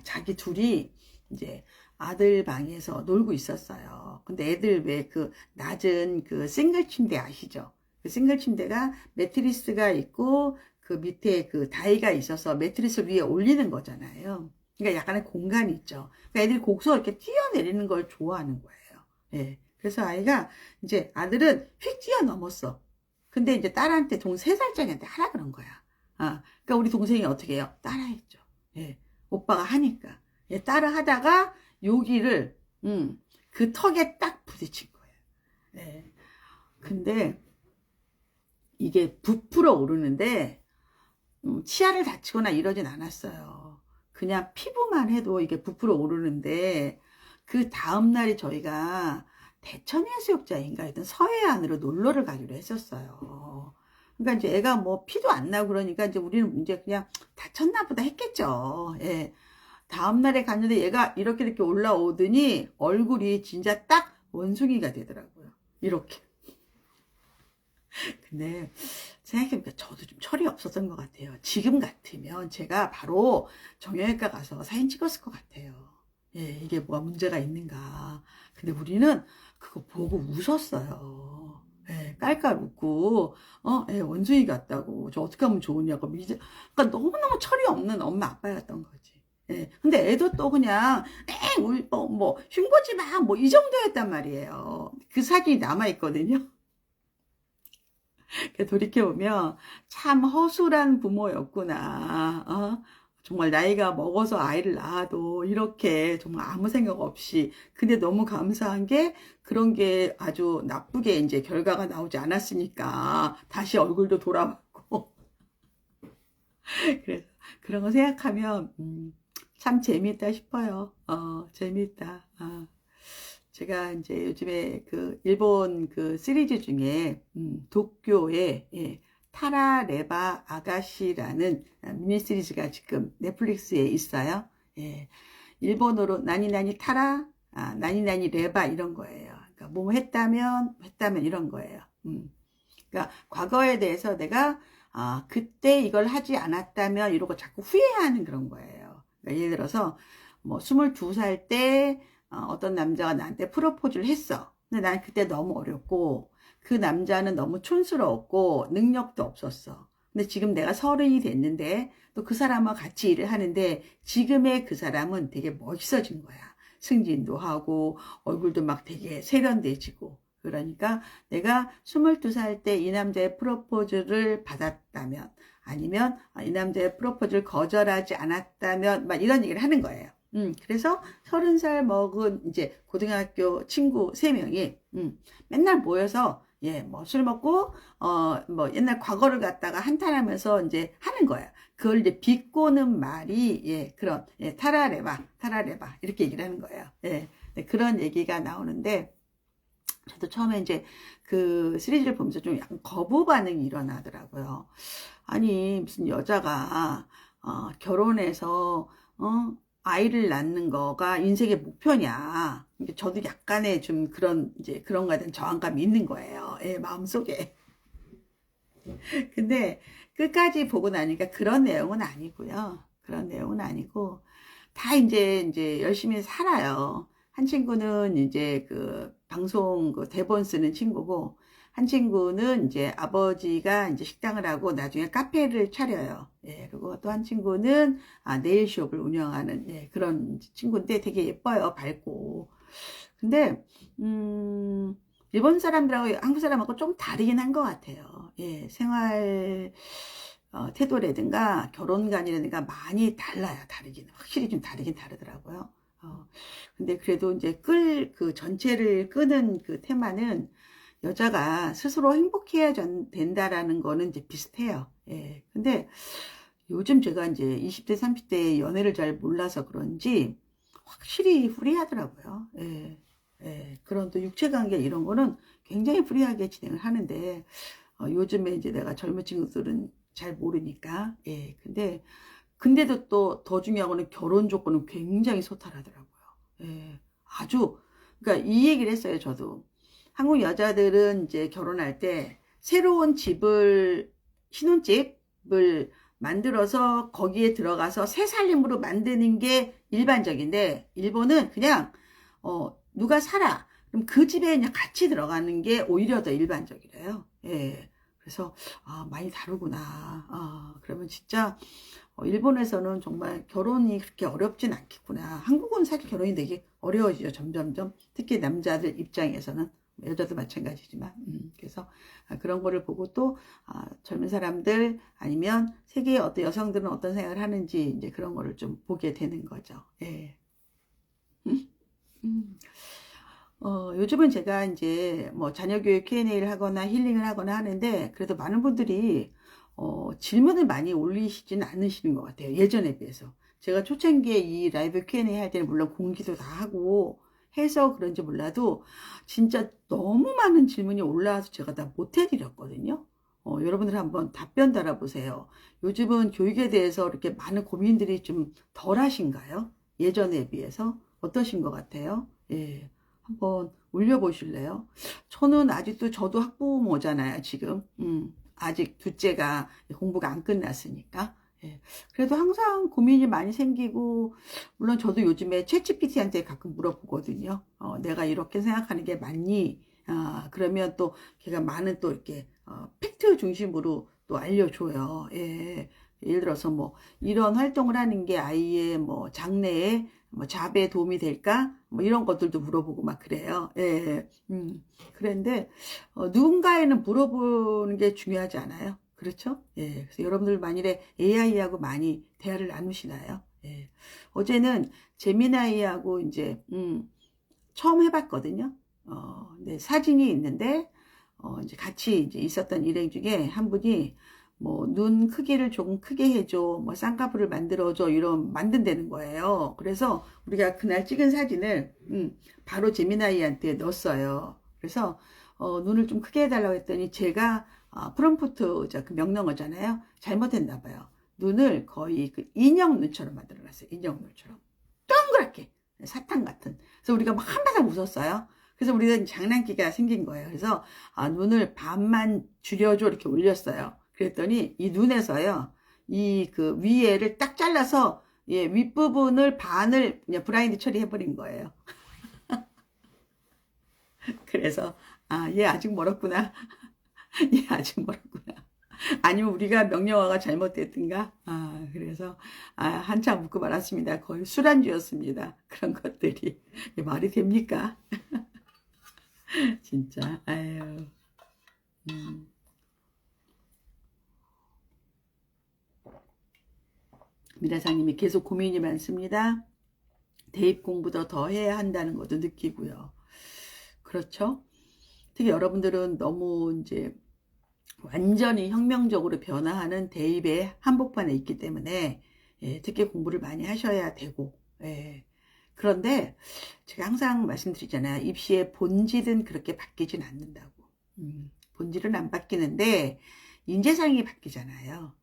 자기 둘이 이제 아들 방에서 놀고 있었어요. 근데 애들 왜 그 낮은 그 싱글 침대 아시죠? 그 싱글 침대가 매트리스가 있고 그 밑에 그 다이가 있어서 매트리스 위에 올리는 거잖아요. 그러니까 약간의 공간이 있죠. 그러니까 애들이 거기서 이렇게 뛰어내리는 걸 좋아하는 거예요. 예. 그래서 아이가 이제 아들은 휙 뛰어넘었어. 근데 이제 딸한테 3살짜리한테 하라 그런 거야. 그러니까 우리 동생이 어떻게 해요? 따라했죠. 예. 오빠가 하니까. 예, 따라 하다가 여기를 그 턱에 딱 부딪힌 거예요. 예. 근데 이게 부풀어 오르는데 치아를 다치거나 이러진 않았어요. 그냥 피부만 해도 이게 부풀어 오르는데 그 다음날에 저희가 대천해수욕장인가 하여튼 서해안으로 놀러를 가기로 했었어요. 그러니까 이제 애가 뭐 피도 안 나고 그러니까 이제 우리는 이제 그냥 다쳤나 보다 했겠죠. 예. 다음날에 갔는데 얘가 이렇게 올라오더니 얼굴이 진짜 딱 원숭이가 되더라고요. 이렇게. 근데 생각해보니까 저도 좀 철이 없었던 것 같아요. 지금 같으면 제가 바로 정형외과 가서 사진 찍었을 것 같아요. 예, 이게 뭐가 문제가 있는가. 근데 우리는 그거 보고 웃었어요. 예, 깔깔 웃고, 예, 원숭이 같다고. 저 어떻게 하면 좋으냐고. 그러니까 너무너무 철이 없는 엄마 아빠였던 거지. 예, 근데 애도 또 그냥, 흉보지 마. 뭐, 이 정도였단 말이에요. 그 사진이 남아있거든요. 돌이켜보면 참 허술한 부모였구나. 정말 나이가 먹어서 아이를 낳아도 이렇게 정말 아무 생각 없이. 근데 너무 감사한 게 그런 게 아주 나쁘게 이제 결과가 나오지 않았으니까 다시 얼굴도 돌아왔고. 그래서 그런 거 생각하면 참 재밌다 싶어요. 재밌다. 제가 이제 요즘에 그 일본 그 시리즈 중에 도쿄의 예, 타라 레바 아가씨라는 미니 시리즈가 지금 넷플릭스에 있어요. 예, 일본어로 나니나니 타라, 나니나니 레바 이런 거예요. 그러니까 뭐 했다면 이런 거예요. 그러니까 과거에 대해서 내가 그때 이걸 하지 않았다면 이러고 자꾸 후회하는 그런 거예요. 그러니까 예를 들어서 뭐 22살 때 어떤 남자가 나한테 프로포즈를 했어. 근데 난 그때 너무 어렸고 그 남자는 너무 촌스러웠고 능력도 없었어. 근데 지금 내가 30이 됐는데 또 그 사람과 같이 일을 하는데 지금의 그 사람은 되게 멋있어진 거야. 승진도 하고 얼굴도 막 되게 세련돼지고. 그러니까 내가 22살 때 이 남자의 프로포즈를 받았다면 아니면 이 남자의 프로포즈를 거절하지 않았다면 막 이런 얘기를 하는 거예요. 그래서 30살 먹은 이제 고등학교 친구 3명이 맨날 모여서 예, 뭐 술 먹고 뭐 옛날 과거를 갖다가 한탄하면서 이제 하는 거예요. 그걸 이제 비꼬는 말이 예, 그런 예, 타라레바 이렇게 얘기를 하는 거예요. 예. 네, 그런 얘기가 나오는데 저도 처음에 이제 그 시리즈를 보면서 좀 약간 거부 반응이 일어나더라고요. 아니 무슨 여자가 결혼해서 아이를 낳는 거가 인생의 목표냐. 저도 약간의 좀 그런 이제 그런 거에 대한 저항감이 있는 거예요. 예, 마음속에. 근데 끝까지 보고 나니까 그런 내용은 아니고요. 그런 내용은 아니고 다 이제 열심히 살아요. 한 친구는 이제 그 방송 그 대본 쓰는 친구고 한 친구는 이제 아버지가 이제 식당을 하고 나중에 카페를 차려요. 예, 그리고 또 한 친구는 네일숍을 운영하는 예, 그런 친구인데 되게 예뻐요. 밝고. 근데 일본 사람들하고 한국 사람하고 좀 다르긴 한 것 같아요. 예, 생활 태도라든가 결혼관이라든가 많이 달라요. 다르긴 확실히 좀 다르긴 다르더라고요. 근데 그래도 이제 그 전체를 끄는 그 테마는 여자가 스스로 행복해야 된다라는 거는 이제 비슷해요. 예. 근데 요즘 제가 이제 20대, 30대 연애를 잘 몰라서 그런지 확실히 프리하더라고요. 예. 예. 그런 또 육체관계 이런 거는 굉장히 프리하게 진행을 하는데, 요즘에 이제 내가 젊은 친구들은 잘 모르니까. 예. 근데도 또 더 중요한 거는 결혼 조건은 굉장히 소탈하더라고요. 예. 그러니까 이 얘기를 했어요, 저도. 한국 여자들은 이제 결혼할 때 새로운 신혼집을 만들어서 거기에 들어가서 새 살림으로 만드는 게 일반적인데, 일본은 그냥, 누가 살아. 그럼 그 집에 그냥 같이 들어가는 게 오히려 더 일반적이래요. 예. 그래서, 많이 다르구나. 그러면 진짜, 일본에서는 정말 결혼이 그렇게 어렵진 않겠구나. 한국은 사실 결혼이 되게 어려워지죠. 점점점. 특히 남자들 입장에서는. 여자도 마찬가지지만. 그래서 그런 거를 보고 또 젊은 사람들 아니면 세계의 어떤 여성들은 어떤 생각을 하는지 이제 그런 거를 좀 보게 되는 거죠. 예. 요즘은 제가 이제 뭐 자녀교육 Q&A를 하거나 힐링을 하거나 하는데 그래도 많은 분들이 질문을 많이 올리시지는 않으시는 것 같아요. 예전에 비해서. 제가 초창기에 이 라이브 Q&A 할 때는 물론 공지도 다 하고 해서 그런지 몰라도 진짜 너무 많은 질문이 올라와서 제가 다 못 해드렸거든요. 여러분들 한번 답변 달아보세요. 요즘은 교육에 대해서 이렇게 많은 고민들이 좀 덜 하신가요? 예전에 비해서 어떠신 것 같아요? 예. 한번 올려보실래요? 저는 아직도 저도 학부모잖아요, 지금. 아직 둘째가 공부가 안 끝났으니까. 예. 그래도 항상 고민이 많이 생기고, 물론 저도 요즘에 챗GPT한테 가끔 물어보거든요. 내가 이렇게 생각하는 게 맞니? 그러면 또 걔가 많은 또 이렇게, 팩트 중심으로 또 알려줘요. 예. 예를 들어서 뭐, 이런 활동을 하는 게 아이의 뭐, 장래에 뭐, 자배에 도움이 될까? 뭐, 이런 것들도 물어보고 막 그래요. 예. 그런데, 누군가에는 물어보는 게 중요하지 않아요? 그렇죠? 예. 그래서 여러분들 만일에 AI하고 많이 대화를 나누시나요? 예. 어제는 제미나이하고 이제, 처음 해봤거든요. 네, 사진이 있는데, 이제 같이 이제 있었던 일행 중에 한 분이 뭐 눈 크기를 조금 크게 해줘, 뭐 쌍꺼풀을 만들어줘, 이런 만든다는 거예요. 그래서 우리가 그날 찍은 사진을 바로 제미나이한테 넣었어요. 그래서 눈을 좀 크게 해달라고 했더니 제가 프롬프트 그 명령어잖아요. 잘못했나 봐요. 눈을 거의 그 인형 눈처럼 만들어놨어요. 인형 눈처럼 동그랗게 사탕 같은. 그래서 우리가 막 한바탕 웃었어요. 그래서 우리는 장난기가 생긴 거예요. 그래서 눈을 반만 줄여줘 이렇게 올렸어요. 그랬더니 이 눈에서요, 이 그 위에를 딱 잘라서 예, 윗부분을 반을 그냥 브라인드 처리해버린 거예요. 그래서 얘 아직 멀었구나. 얘 아직 멀었구나. 아니면 우리가 명령어가 잘못됐든가. 그래서 한참 웃고 말았습니다. 거의 술안주였습니다. 그런 것들이 말이 됩니까? 진짜. 아유. 미라사님이 계속 고민이 많습니다. 대입 공부도 더 해야 한다는 것도 느끼고요. 그렇죠? 특히 여러분들은 너무 이제 완전히 혁명적으로 변화하는 대입의 한복판에 있기 때문에 예, 특히 공부를 많이 하셔야 되고 예. 그런데 제가 항상 말씀드리잖아요. 입시의 본질은 그렇게 바뀌진 않는다고. 본질은 안 바뀌는데 인재상이 바뀌잖아요.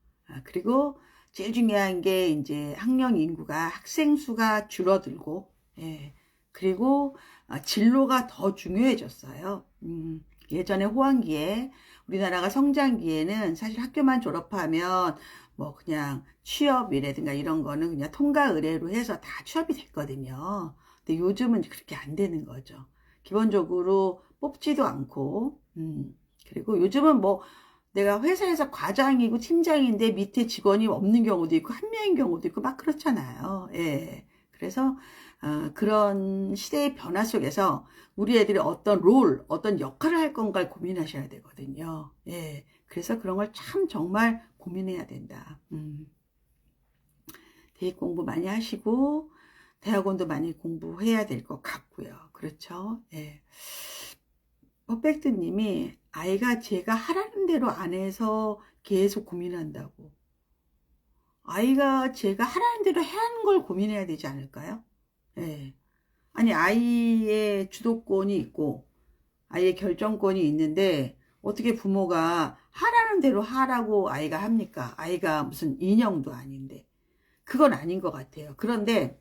그리고 제일 중요한 게 이제 학령 인구가 학생 수가 줄어들고 예. 그리고 진로가 더 중요해졌어요. 예전에 호황기에 우리나라가 성장기에는 사실 학교만 졸업하면 뭐 그냥 취업이라든가 이런 거는 그냥 통과 의뢰로 해서 다 취업이 됐거든요. 근데 요즘은 그렇게 안 되는 거죠. 기본적으로 뽑지도 않고 그리고 요즘은 뭐 내가 회사에서 과장이고 팀장인데 밑에 직원이 없는 경우도 있고 한 명인 경우도 있고 막 그렇잖아요. 예. 그래서 그런 시대의 변화 속에서 우리 애들이 어떤 어떤 역할을 할 건가를 고민하셔야 되거든요. 예. 그래서 그런 걸 참 정말 고민해야 된다. 대입 공부 많이 하시고, 대학원도 많이 공부해야 될 것 같고요. 그렇죠. 예. 퍼펙트 님이 아이가 제가 하라는 대로 안 해서 계속 고민한다고. 아이가 제가 하라는 대로 해야 하는 걸 고민해야 되지 않을까요? 예. 아니, 아이의 주도권이 있고, 아이의 결정권이 있는데, 어떻게 부모가 하라는 대로 하라고 아이가 합니까? 아이가 무슨 인형도 아닌데. 그건 아닌 것 같아요. 그런데,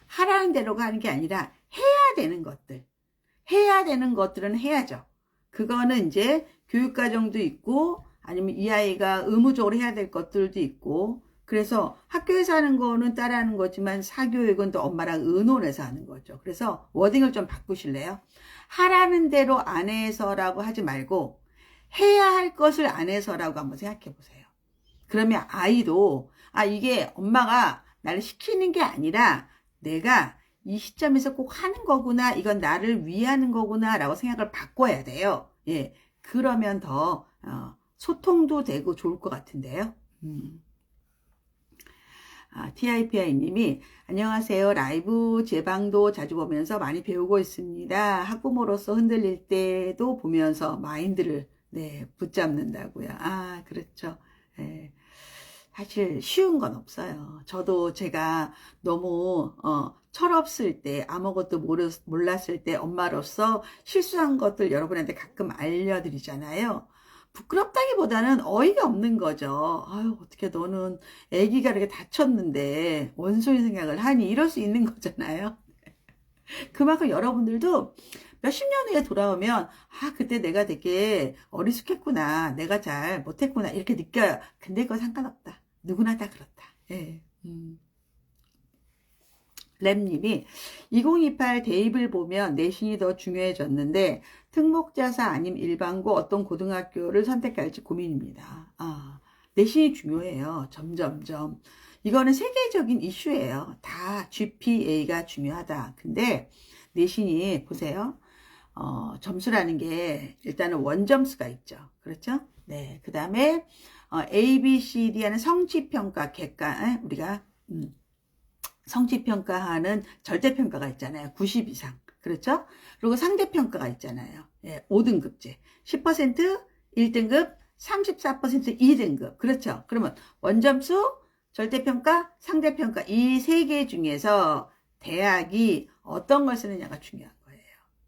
하라는 대로가 하는 게 아니라, 해야 되는 것들. 해야 되는 것들은 해야죠. 그거는 이제 교육과정도 있고, 아니면 이 아이가 의무적으로 해야 될 것들도 있고, 그래서 학교에서 하는 거는 따라하는 거지만 사교육은 또 엄마랑 의논해서 하는 거죠. 그래서 워딩을 좀 바꾸실래요? 하라는 대로 안 해서라고 하지 말고 해야 할 것을 안 해서라고 한번 생각해 보세요. 그러면 아이도 이게 엄마가 나를 시키는 게 아니라 내가 이 시점에서 꼭 하는 거구나, 이건 나를 위하는 거구나 라고 생각을 바꿔야 돼요. 예, 그러면 더 소통도 되고 좋을 것 같은데요. TIPI님이 안녕하세요. 라이브 제 방도 자주 보면서 많이 배우고 있습니다. 학부모로서 흔들릴 때도 보면서 마인드를 붙잡는다고요. 그렇죠. 네. 사실 쉬운 건 없어요. 저도 제가 너무 철없을 때, 아무것도 몰랐을 때 엄마로서 실수한 것들 여러분한테 가끔 알려드리잖아요. 부끄럽다기보다는 어이가 없는 거죠. 아유, 어떻게 너는 아기가 이렇게 다쳤는데 원소인 생각을 하니, 이럴 수 있는 거잖아요. 그만큼 여러분들도 몇십 년 후에 돌아오면 그때 내가 되게 어리숙했구나, 내가 잘 못했구나 이렇게 느껴요. 근데 그거 상관없다. 누구나 다 그렇다. 예. 램님이 2028 대입을 보면 내신이 더 중요해졌는데 특목자사 아님 일반고 어떤 고등학교를 선택할지 고민입니다. 내신이 중요해요. 점점점. 이거는 세계적인 이슈예요. 다 GPA가 중요하다. 근데 내신이 보세요. 점수라는 게 일단은 원점수가 있죠. 그렇죠? 네. 그 다음에 A, B, C, D 하는 성취평가, 객관, 우리가 성취평가하는 절대평가가 있잖아요. 90 이상. 그렇죠? 그리고 상대평가가 있잖아요. 예, 5등급제. 10%, 1등급, 34% 2등급. 그렇죠. 그러면 원점수, 절대평가, 상대평가 이 세 개 중에서 대학이 어떤 걸 쓰느냐가 중요한 거예요.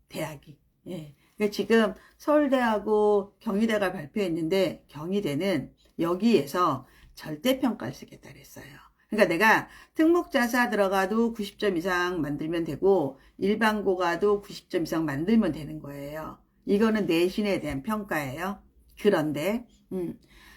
대학이. 예. 그러니까 지금 서울대하고 경희대가 발표했는데 경희대는 여기에서 절대평가를 쓰겠다 그랬어요. 그러니까 내가 특목자사 들어가도 90점 이상 만들면 되고 일반고 가도 90점 이상 만들면 되는 거예요. 이거는 내신에 대한 평가예요. 그런데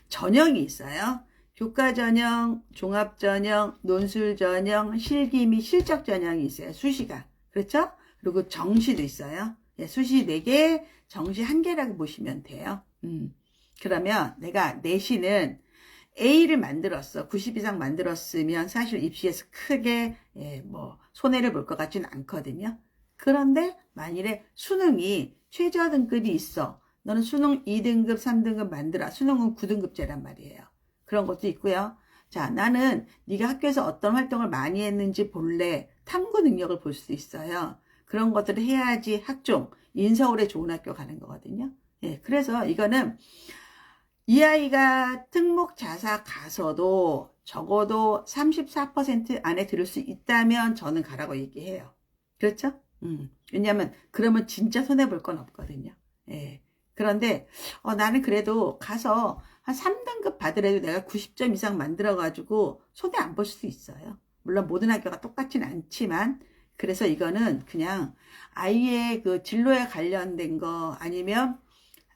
전형이 있어요. 교과 전형, 종합 전형, 논술 전형, 실기 및 실적 전형이 있어요. 수시가. 그렇죠? 그리고 정시도 있어요. 예, 수시 4개, 정시 1개라고 보시면 돼요. 그러면 내가 내신은 A를 만들었어. 90 이상 만들었으면 사실 입시에서 크게 손해를 볼 것 같지는 않거든요. 그런데 만일에 수능이 최저 등급이 있어. 너는 수능 2등급, 3등급 만들어. 수능은 9등급제란 말이에요. 그런 것도 있고요. 자, 나는 네가 학교에서 어떤 활동을 많이 했는지 볼래. 탐구 능력을 볼 수 있어요. 그런 것들을 해야지 학종, 인서울에 좋은 학교 가는 거거든요. 예, 그래서 이거는 이 아이가 특목자사 가서도 적어도 34% 안에 들을 수 있다면 저는 가라고 얘기해요. 그렇죠? 왜냐하면 그러면 진짜 손해볼 건 없거든요. 예. 그런데 나는 그래도 가서 한 3등급 받으래도 내가 90점 이상 만들어가지고 손해 안 볼 수도 있어요. 물론 모든 학교가 똑같진 않지만 그래서 이거는 그냥 아이의 그 진로에 관련된 거 아니면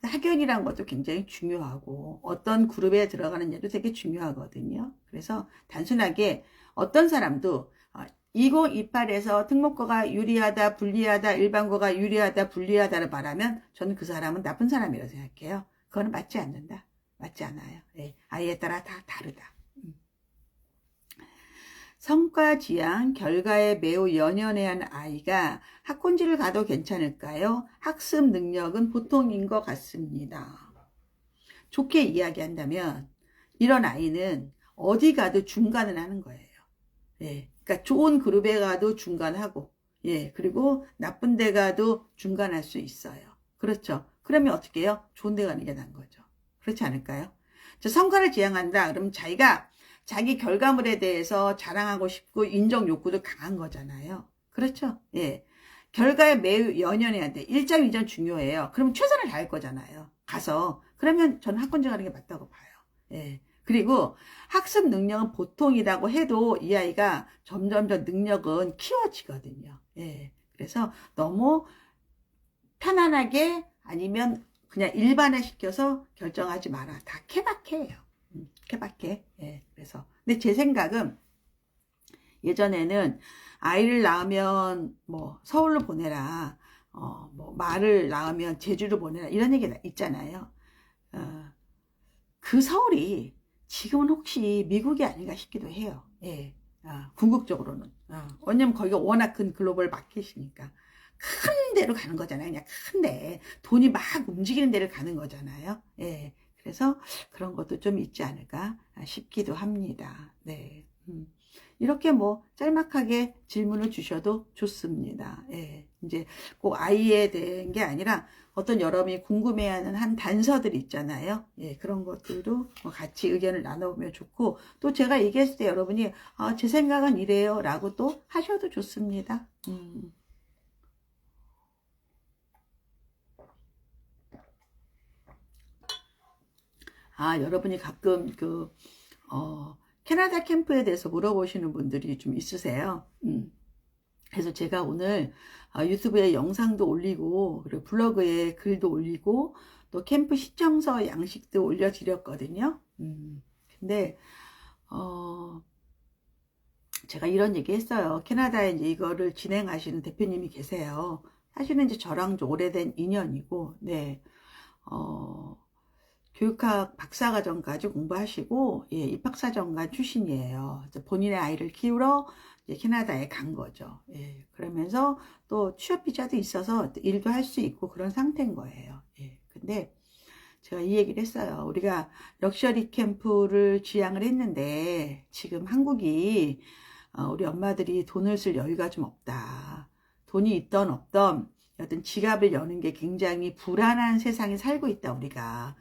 학연이란 것도 굉장히 중요하고 어떤 그룹에 들어가느냐도 되게 중요하거든요. 그래서 단순하게 어떤 사람도 2028에서 특목고가 유리하다, 불리하다, 일반고가 유리하다, 불리하다를 말하면 저는 그 사람은 나쁜 사람이라고 생각해요. 그거는 맞지 않는다. 맞지 않아요. 네, 아이에 따라 다 다르다. 성과 지향, 결과에 매우 연연해한 아이가 학군지를 가도 괜찮을까요? 학습 능력은 보통인 것 같습니다. 좋게 이야기한다면 이런 아이는 어디 가도 중간을 하는 거예요. 예, 그러니까 좋은 그룹에 가도 중간하고, 예, 그리고 나쁜 데 가도 중간할 수 있어요. 그렇죠? 그러면 어떻게 해요? 좋은 데 가는 게 나은 거죠. 그렇지 않을까요? 성과를 지향한다. 그럼 자기 결과물에 대해서 자랑하고 싶고 인정 욕구도 강한 거잖아요. 그렇죠? 예. 결과에 매우 연연해야 돼. 1점, 2점 중요해요. 그럼 최선을 다할 거잖아요. 가서. 그러면 저는 학군제 가는 게 맞다고 봐요. 예. 그리고 학습 능력은 보통이라고 해도 이 아이가 점점 더 능력은 키워지거든요. 예. 그래서 너무 편안하게 아니면 그냥 일반화 시켜서 결정하지 마라. 다 케바케예요. 케바케. 예. 그래서 근데 제 생각은 예전에는 아이를 낳으면 뭐 서울로 보내라. 뭐 말을 낳으면 제주로 보내라. 이런 얘기 있잖아요. 그 서울이 지금은 혹시 미국이 아닌가 싶기도 해요. 예. 궁극적으로는. 왜냐면 거기가 워낙 큰 글로벌 마켓이니까. 큰 데로 가는 거잖아요. 그냥 큰데. 돈이 막 움직이는 데를 가는 거잖아요. 예. 그래서 그런 것도 좀 있지 않을까 싶기도 합니다. 네. 이렇게 뭐 짤막하게 질문을 주셔도 좋습니다. 예. 이제 꼭 아이에 대한 게 아니라 어떤 여러분이 궁금해하는 한 단서들 있잖아요. 예, 그런 것들도 같이 의견을 나눠보면 좋고 또 제가 얘기했을 때 여러분이 제 생각은 이래요 라고 또 하셔도 좋습니다. 여러분이 가끔 캐나다 캠프에 대해서 물어보시는 분들이 좀 있으세요. 그래서 제가 오늘 유튜브에 영상도 올리고 그리고 블로그에 글도 올리고 또 캠프 시청서 양식도 올려드렸거든요. 근데 제가 이런 얘기 했어요. 캐나다에 이제 이거를 진행하시는 대표님이 계세요. 사실은 이제 저랑 좀 오래된 인연이고, 네, 교육학 박사과정까지 공부하시고, 예, 입학사정관 출신이에요. 본인의 아이를 키우러 이제 캐나다에 간 거죠. 예, 그러면서 또 취업 비자도 있어서 일도 할 수 있고 그런 상태인 거예요. 예, 근데 제가 이 얘기를 했어요. 우리가 럭셔리 캠프를 지향을 했는데 지금 한국이 우리 엄마들이 돈을 쓸 여유가 좀 없다. 돈이 있던 없던 어떤 지갑을 여는 게 굉장히 불안한 세상에 살고 있다,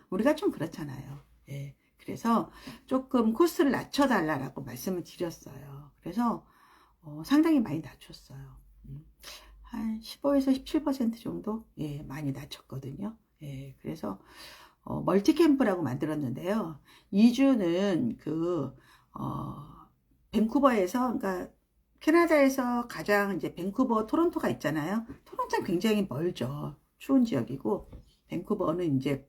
우리가 좀 그렇잖아요. 예. 그래서 조금 코스를 낮춰달라고 말씀을 드렸어요. 그래서 상당히 많이 낮췄어요. 한 15에서 17% 정도? 예, 많이 낮췄거든요. 예, 그래서 멀티캠프라고 만들었는데요. 2주는 밴쿠버에서, 그러니까 캐나다에서 가장 이제 밴쿠버, 토론토가 있잖아요. 토론토는 굉장히 멀죠. 추운 지역이고, 밴쿠버는 이제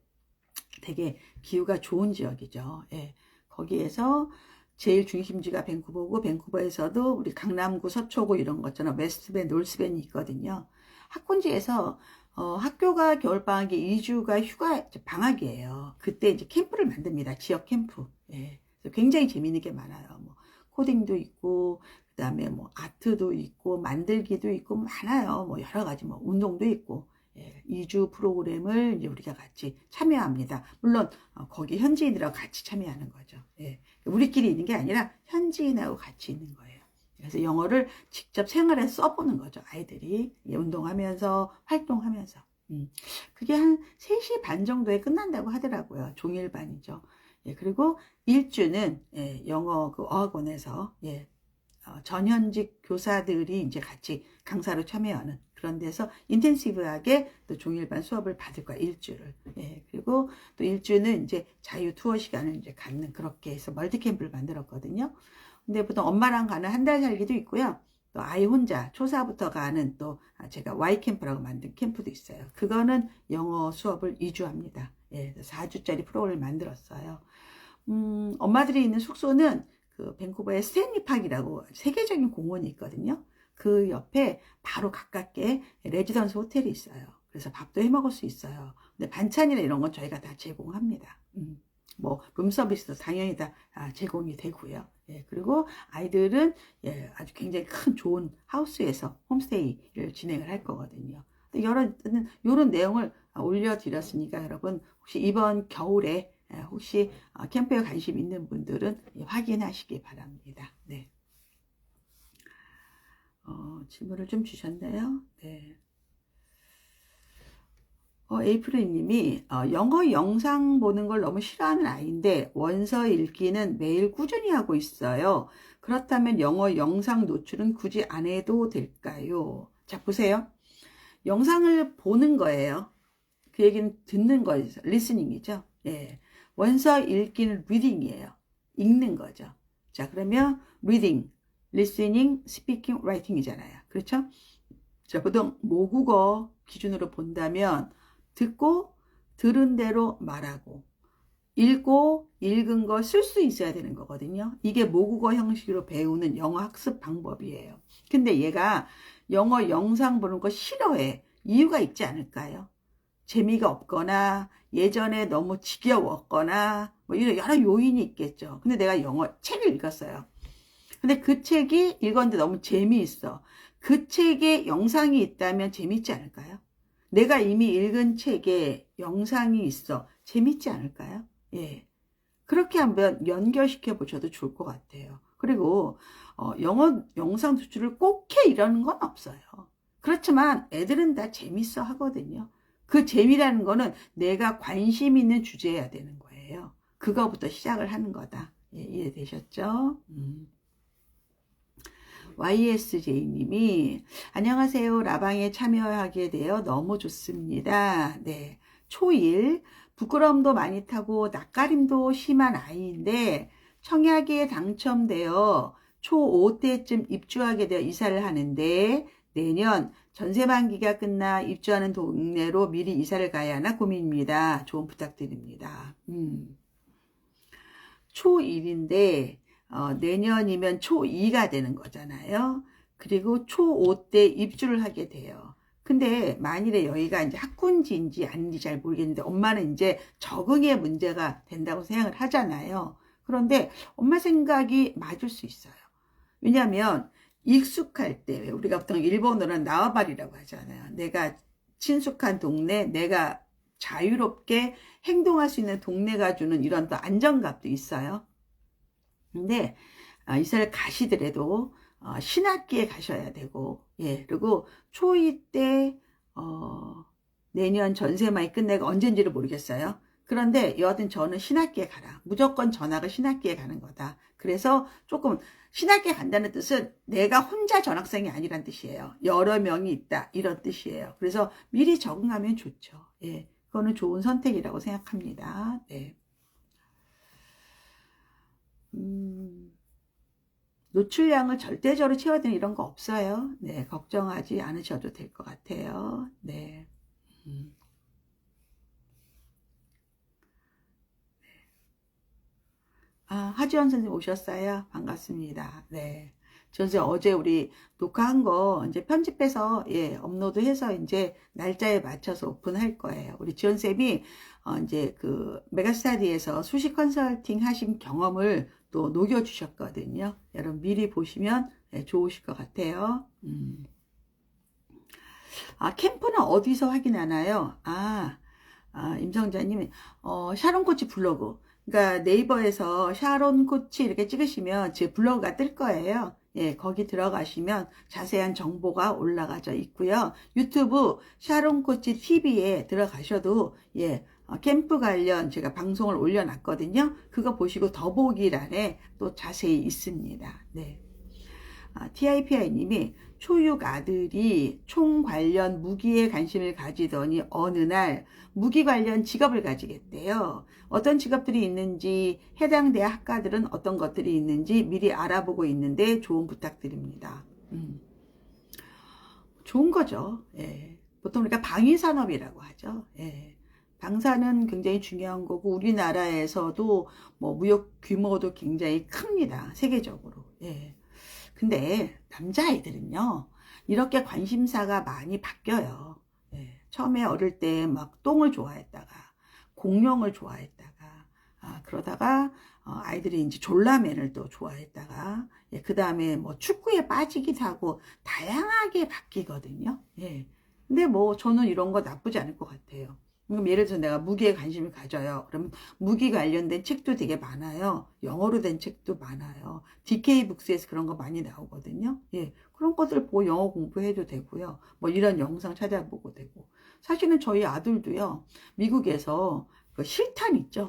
되게 기후가 좋은 지역이죠. 예. 거기에서 제일 중심지가 밴쿠버고, 밴쿠버에서도 우리 강남구, 서초구 이런 것처럼 웨스트밴, 노스밴이 있거든요. 학군지에서 학교가 겨울방학에 2주가 방학이에요. 그때 이제 캠프를 만듭니다. 지역 캠프. 예. 그래서 굉장히 재미있는 게 많아요. 뭐 코딩도 있고, 그 다음에 뭐 아트도 있고, 만들기도 있고, 많아요. 뭐 여러 가지 뭐 운동도 있고. 예, 2주 프로그램을 이제 우리가 같이 참여합니다. 물론 거기 현지인들하고 같이 참여하는 거죠. 예, 우리끼리 있는 게 아니라 현지인하고 같이 있는 거예요. 그래서 영어를 직접 생활에서 써보는 거죠. 아이들이 운동하면서 활동하면서. 그게 한 3시 반 정도에 끝난다고 하더라고요. 종일반이죠. 예, 그리고 1주는 영어 어학원에서 전현직 교사들이 이제 같이 강사로 참여하는 그런 데서 인텐시브하게 또 종일반 수업을 받을 거야, 1주를. 예, 그리고 또 1주는 이제 자유 투어 시간을 이제 갖는, 그렇게 해서 멀티캠프를 만들었거든요. 근데 보통 엄마랑 가는 한 달 살기도 있고요. 또 아이 혼자 초사부터 가는 또 제가 Y캠프라고 만든 캠프도 있어요. 그거는 영어 수업을 2주 합니다. 예, 4주짜리 프로그램을 만들었어요. 엄마들이 있는 숙소는 그 밴쿠버의 스탠리 팍이라고 세계적인 공원이 있거든요. 그 옆에 바로 가깝게 레지던스 호텔이 있어요. 그래서 밥도 해 먹을 수 있어요. 근데 반찬이나 이런 건 저희가 다 제공합니다. 뭐 룸서비스도 당연히 다 제공이 되고요. 예, 그리고 아이들은 아주 굉장히 큰 좋은 하우스에서 홈스테이를 진행을 할 거거든요. 이런 내용을 올려드렸으니까 여러분 혹시 이번 겨울에 혹시 캠프에 관심 있는 분들은 확인하시기 바랍니다. 네. 질문을 좀 주셨나요? 네. 에이프릴 님이 영어 영상 보는 걸 너무 싫어하는 아이인데 원서 읽기는 매일 꾸준히 하고 있어요. 그렇다면 영어 영상 노출은 굳이 안 해도 될까요? 자, 보세요. 영상을 보는 거예요. 그 얘기는 듣는 거예요. 리스닝이죠. 예. 원서 읽기는 리딩이에요. 읽는 거죠. 자, 그러면 리딩, listening, speaking, writing이잖아요. 그렇죠? 자, 보통 모국어 기준으로 본다면 듣고 들은 대로 말하고 읽고 읽은 거 쓸 수 있어야 되는 거거든요. 이게 모국어 형식으로 배우는 영어 학습 방법이에요. 근데 얘가 영어 영상 보는 거 싫어해. 이유가 있지 않을까요? 재미가 없거나 예전에 너무 지겨웠거나 뭐 이런 여러 요인이 있겠죠. 근데 내가 영어 책을 읽었어요. 근데 그 책이 읽었는데 너무 재미있어. 그 책에 영상이 있다면 재밌지 않을까요? 내가 이미 읽은 책에 영상이 있어. 재밌지 않을까요? 예. 그렇게 한번 연결시켜 보셔도 좋을 것 같아요. 그리고 영어 영상 수출을 꼭 해 이러는 건 없어요. 그렇지만 애들은 다 재밌어 하거든요. 그 재미라는 거는 내가 관심 있는 주제여야 되는 거예요. 그거부터 시작을 하는 거다. 예, 이해되셨죠? YSJ님이 안녕하세요. 라방에 참여하게 되어 너무 좋습니다. 네, 초1 부끄러움도 많이 타고 낯가림도 심한 아이인데 청약에 당첨되어 초5 때쯤 입주하게 되어 이사를 하는데 내년 전세반기가 끝나 입주하는 동네로 미리 이사를 가야 하나 고민입니다. 조언 부탁드립니다. 초1인데 내년이면 초2가 되는 거잖아요. 그리고 초5 때 입주를 하게 돼요. 근데 만일에 여기가 이제 학군지인지 아닌지 잘 모르겠는데 엄마는 이제 적응의 문제가 된다고 생각을 하잖아요. 그런데 엄마 생각이 맞을 수 있어요. 왜냐하면 익숙할 때 우리가 보통 일본어는 나와바리라고 하잖아요. 내가 친숙한 동네, 내가 자유롭게 행동할 수 있는 동네가 주는 이런 또 안정감도 있어요. 근데 이사를 가시더라도 신학기에 가셔야 되고, 예, 그리고 초2 때 내년 전세만이 끝내고 언젠지를 모르겠어요. 그런데 여하튼 저는 신학기에 가라. 무조건 전학을 신학기에 가는 거다. 그래서 조금 신학기에 간다는 뜻은 내가 혼자 전학생이 아니란 뜻이에요. 여러 명이 있다. 이런 뜻이에요. 그래서 미리 적응하면 좋죠. 예, 그거는 좋은 선택이라고 생각합니다. 네. 노출량을 절대적으로 채워야 되는 이런 거 없어요. 네, 걱정하지 않으셔도 될 것 같아요. 네. 하지원 선생님 오셨어요? 반갑습니다. 네. 저 이제 어제 우리 녹화한 거 이제 편집해서 예, 업로드해서 이제 날짜에 맞춰서 오픈할 거예요. 우리 지원쌤이 이제 그 메가스터디에서 수시 컨설팅 하신 경험을 또 녹여주셨거든요. 여러분 미리 보시면 예, 좋으실 것 같아요. 캠프는 어디서 확인하나요? 임성자님, 샤론 코치 블로그. 그러니까 네이버에서 샤론 코치 이렇게 찍으시면 제 블로그가 뜰 거예요. 예, 거기 들어가시면 자세한 정보가 올라가져 있고요. 유튜브 샤론 코치 TV에 들어가셔도 예, 캠프 관련 제가 방송을 올려놨거든요. 그거 보시고 더보기란에 또 자세히 있습니다. 네. TIPI님이 초육 아들이 총 관련 무기에 관심을 가지더니 어느 날 무기 관련 직업을 가지겠대요. 어떤 직업들이 있는지 해당 대학 학과들은 어떤 것들이 있는지 미리 알아보고 있는데 조언 부탁드립니다. 좋은 거죠. 예. 보통 우리가 방위산업이라고 하죠. 예. 방사는 굉장히 중요한 거고 우리나라에서도 뭐 무역 규모도 굉장히 큽니다. 세계적으로. 예. 근데 남자아이들은요 이렇게 관심사가 많이 바뀌어요. 예, 처음에 어릴 때 막 똥을 좋아했다가 공룡을 좋아했다가 그러다가 아이들이 이제 졸라맨을 또 좋아했다가 예, 그 다음에 뭐 축구에 빠지기도 하고 다양하게 바뀌거든요. 예. 근데 뭐 저는 이런 거 나쁘지 않을 것 같아요. 예를 들어서 내가 무기에 관심을 가져요. 그러면 무기 관련된 책도 되게 많아요. 영어로 된 책도 많아요. DK 북스에서 그런 거 많이 나오거든요. 예, 그런 것들 보고 영어 공부해도 되고요. 뭐 이런 영상 찾아보고 되고. 사실은 저희 아들도요. 미국에서 그 실탄 있죠.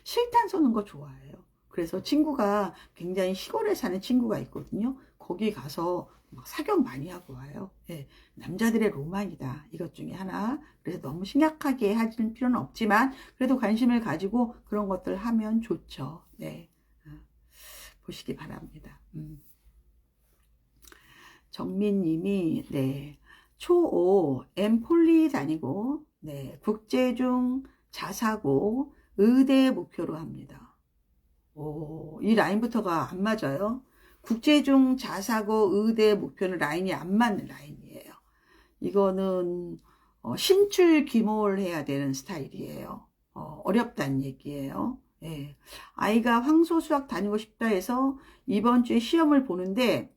실탄 쏘는 거 좋아해요. 그래서 친구가 굉장히 시골에 사는 친구가 있거든요. 거기 가서 막 사격 많이 하고 와요. 예, 남자들의 로망이다. 이것 중에 하나. 그래서 너무 심각하게 하실 필요는 없지만 그래도 관심을 가지고 그런 것들 하면 좋죠. 네, 보시기 바랍니다. 정민님이 네 초5 M폴리 다니고 네 국제중 자사고 의대 목표로 합니다. 이 라인부터가 안 맞아요. 국제중 자사고 의대 목표는 라인이 안 맞는 라인이에요. 이거는 신출 귀몰 해야 되는 스타일이에요. 어렵다는 얘기예요. 예. 아이가 황소수학 다니고 싶다 해서 이번 주에 시험을 보는데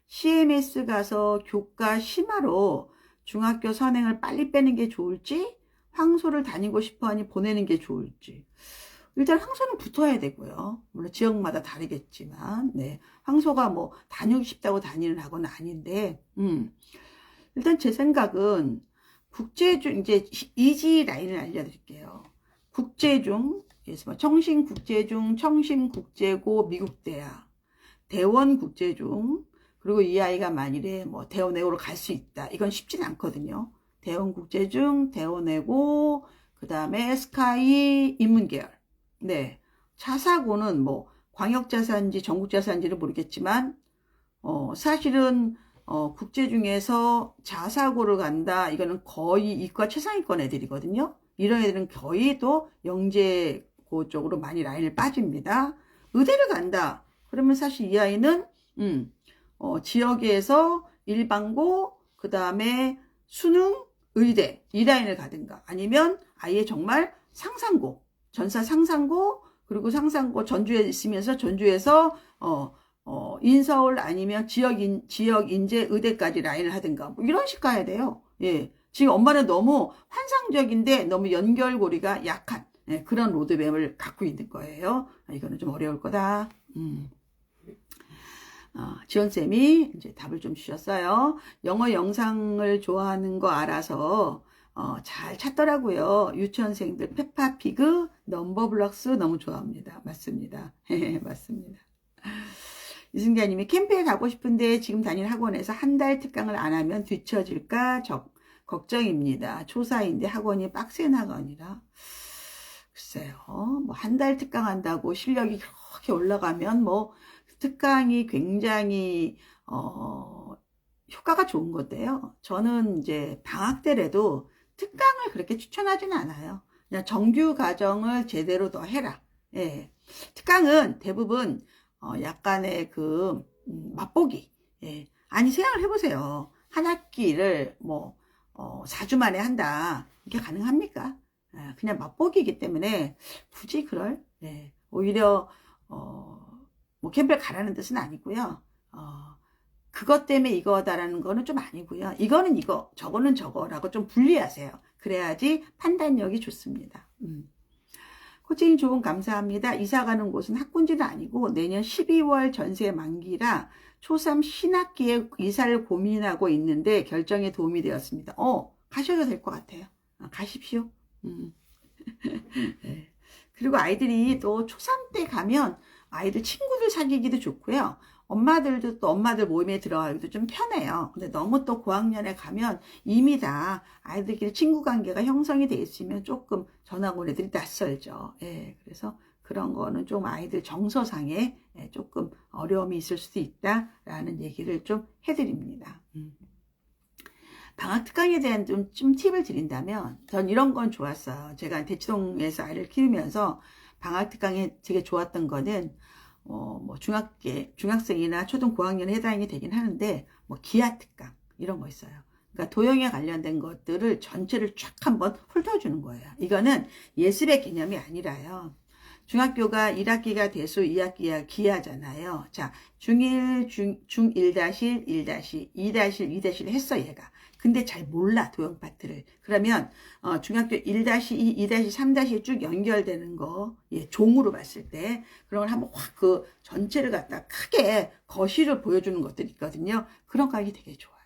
CMS 가서 교과 심화로 중학교 선행을 빨리 빼는 게 좋을지 황소를 다니고 싶어 하니 보내는 게 좋을지. 일단 황소는 붙어야 되고요. 물론 지역마다 다르겠지만, 네. 황소가 뭐 다니고 싶다고 다니는 학원은 아닌데, 일단 제 생각은 국제중, 이제 이지 라인을 알려드릴게요. 국제중, 그래서 뭐 청신국제중, 청심국제고, 미국대학, 대원국제중, 그리고 이 아이가 만일에 뭐 대원외고로 갈 수 있다. 이건 쉽진 않거든요. 대원국제중, 대원외고, 그 다음에 스카이 인문계열. 네. 자사고는 뭐 광역자사인지 전국자사인지를 모르겠지만 사실은 국제 중에서 자사고를 간다. 이거는 거의 이과 최상위권 애들이거든요. 이런 애들은 거의 또 영재고 쪽으로 많이 라인을 빠집니다. 의대를 간다. 그러면 사실 이 아이는 지역에서 일반고 그 다음에 수능 의대 이 라인을 가든가 아니면 아예 정말 상상고 전사 상상고 그리고 상상고 전주에 있으면서 전주에서 인서울 아니면 지역 인재 의대까지 라인을 하든가 뭐 이런 식 가야 돼요. 예. 지금 엄마는 너무 환상적인데 너무 연결고리가 약한 예, 그런 로드맵을 갖고 있는 거예요. 이거는 좀 어려울 거다. 지원쌤이 이제 답을 좀 주셨어요. 영어 영상을 좋아하는 거 알아서 잘 찾더라고요. 유치원생들 페파피그, 넘버블럭스 너무 좋아합니다. 맞습니다. 맞습니다. 이승자님이 캠프에 가고 싶은데 지금 다니는 학원에서 한 달 특강을 안 하면 뒤처질까 걱정입니다. 초사인데 학원이 빡센 학원이라. 글쎄요. 뭐 한 달 특강 한다고 실력이 그렇게 올라가면 뭐 특강이 굉장히 효과가 좋은 건데요. 저는 이제 방학 때라도 특강을 그렇게 추천하지는 않아요. 그냥 정규 과정을 제대로 더 해라. 예. 특강은 대부분 약간의 그 맛보기. 예. 아니 생각을 해보세요. 한 학기를 뭐 4주 만에 한다. 이게 가능합니까? 예. 그냥 맛보기이기 때문에 굳이 그럴. 예. 오히려 뭐 캠프를 가라는 뜻은 아니고요. 그것 때문에 이거다라는 거는 좀 아니고요. 이거는 이거, 저거는 저거라고 좀 분리하세요. 그래야지 판단력이 좋습니다. 코칭 조언 감사합니다. 이사 가는 곳은 학군지는 아니고 내년 12월 전세 만기라 초3 신학기에 이사를 고민하고 있는데 결정에 도움이 되었습니다. 가셔도 될 것 같아요. 가십시오. 네. 그리고 아이들이 또 초3 때 가면 아이들 친구들 사귀기도 좋고요. 엄마들도 또 엄마들 모임에 들어가기도 좀 편해요. 근데 너무 또 고학년에 가면 이미 다 아이들끼리 친구 관계가 형성이 돼 있으면 조금 전학 온 애들이 낯설죠. 예, 그래서 그런 거는 좀 아이들 정서상에 조금 어려움이 있을 수도 있다라는 얘기를 좀 해드립니다. 방학 특강에 대한 좀 팁을 드린다면 전 이런 건 좋았어요. 제가 대치동에서 아이를 키우면서 방학 특강에 되게 좋았던 거는 뭐 중학생이나 초등 고학년에 해당이 되긴 하는데 뭐 기하 특강 이런 거 있어요. 그러니까 도형에 관련된 것들을 전체를 쫙 한번 훑어주는 거예요. 이거는 예습의 개념이 아니라요. 중학교가 1학기가 대수 2학기가 기하잖아요. 자, 중1, 중1-1, 1-2-1, 2-1 했어 얘가. 근데 잘 몰라 도형 파트를. 그러면 중학교 1-2, 2-3 쭉 연결되는 거 종으로 봤을 때 그런 걸 한번 확 그 전체를 갖다 크게 거실을 보여주는 것들이 있거든요. 그런 거 하기 되게 좋아요.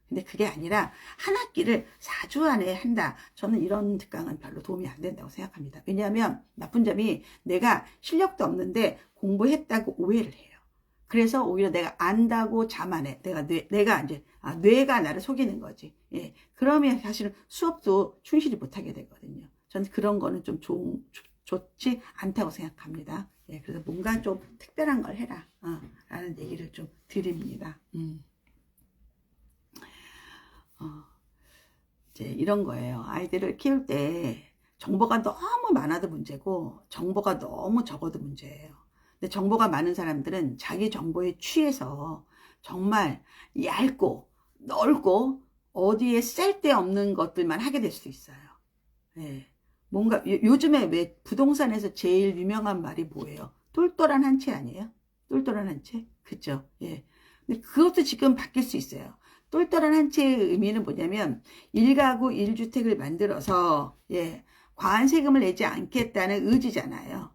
근데 그게 아니라 한 학기를 4주 안에 한다. 저는 이런 특강은 별로 도움이 안 된다고 생각합니다. 왜냐하면 나쁜 점이 내가 실력도 없는데 공부했다고 오해를 해요. 그래서 오히려 내가 안다고 자만해. 내가 이제 뇌가 나를 속이는 거지. 예. 그러면 사실은 수업도 충실히 못하게 되거든요. 저는 그런 거는 좀 좋지 않다고 생각합니다. 예. 그래서 뭔가 좀 특별한 걸 해라. 라는 얘기를 좀 드립니다. 이제 이런 거예요. 아이들을 키울 때 정보가 너무 많아도 문제고 정보가 너무 적어도 문제예요. 근데 정보가 많은 사람들은 자기 정보에 취해서 정말 얇고 넓고 어디에 쓸데없는 것들만 하게 될 수 있어요. 예. 뭔가 요즘에 왜 부동산에서 제일 유명한 말이 뭐예요? 똘똘한 한 채 아니에요? 똘똘한 한 채? 그죠? 예. 근데 그것도 지금 바뀔 수 있어요. 똘똘한 한 채의 의미는 뭐냐면 1가구 1주택을 만들어서 과한 세금을 내지 않겠다는 의지잖아요.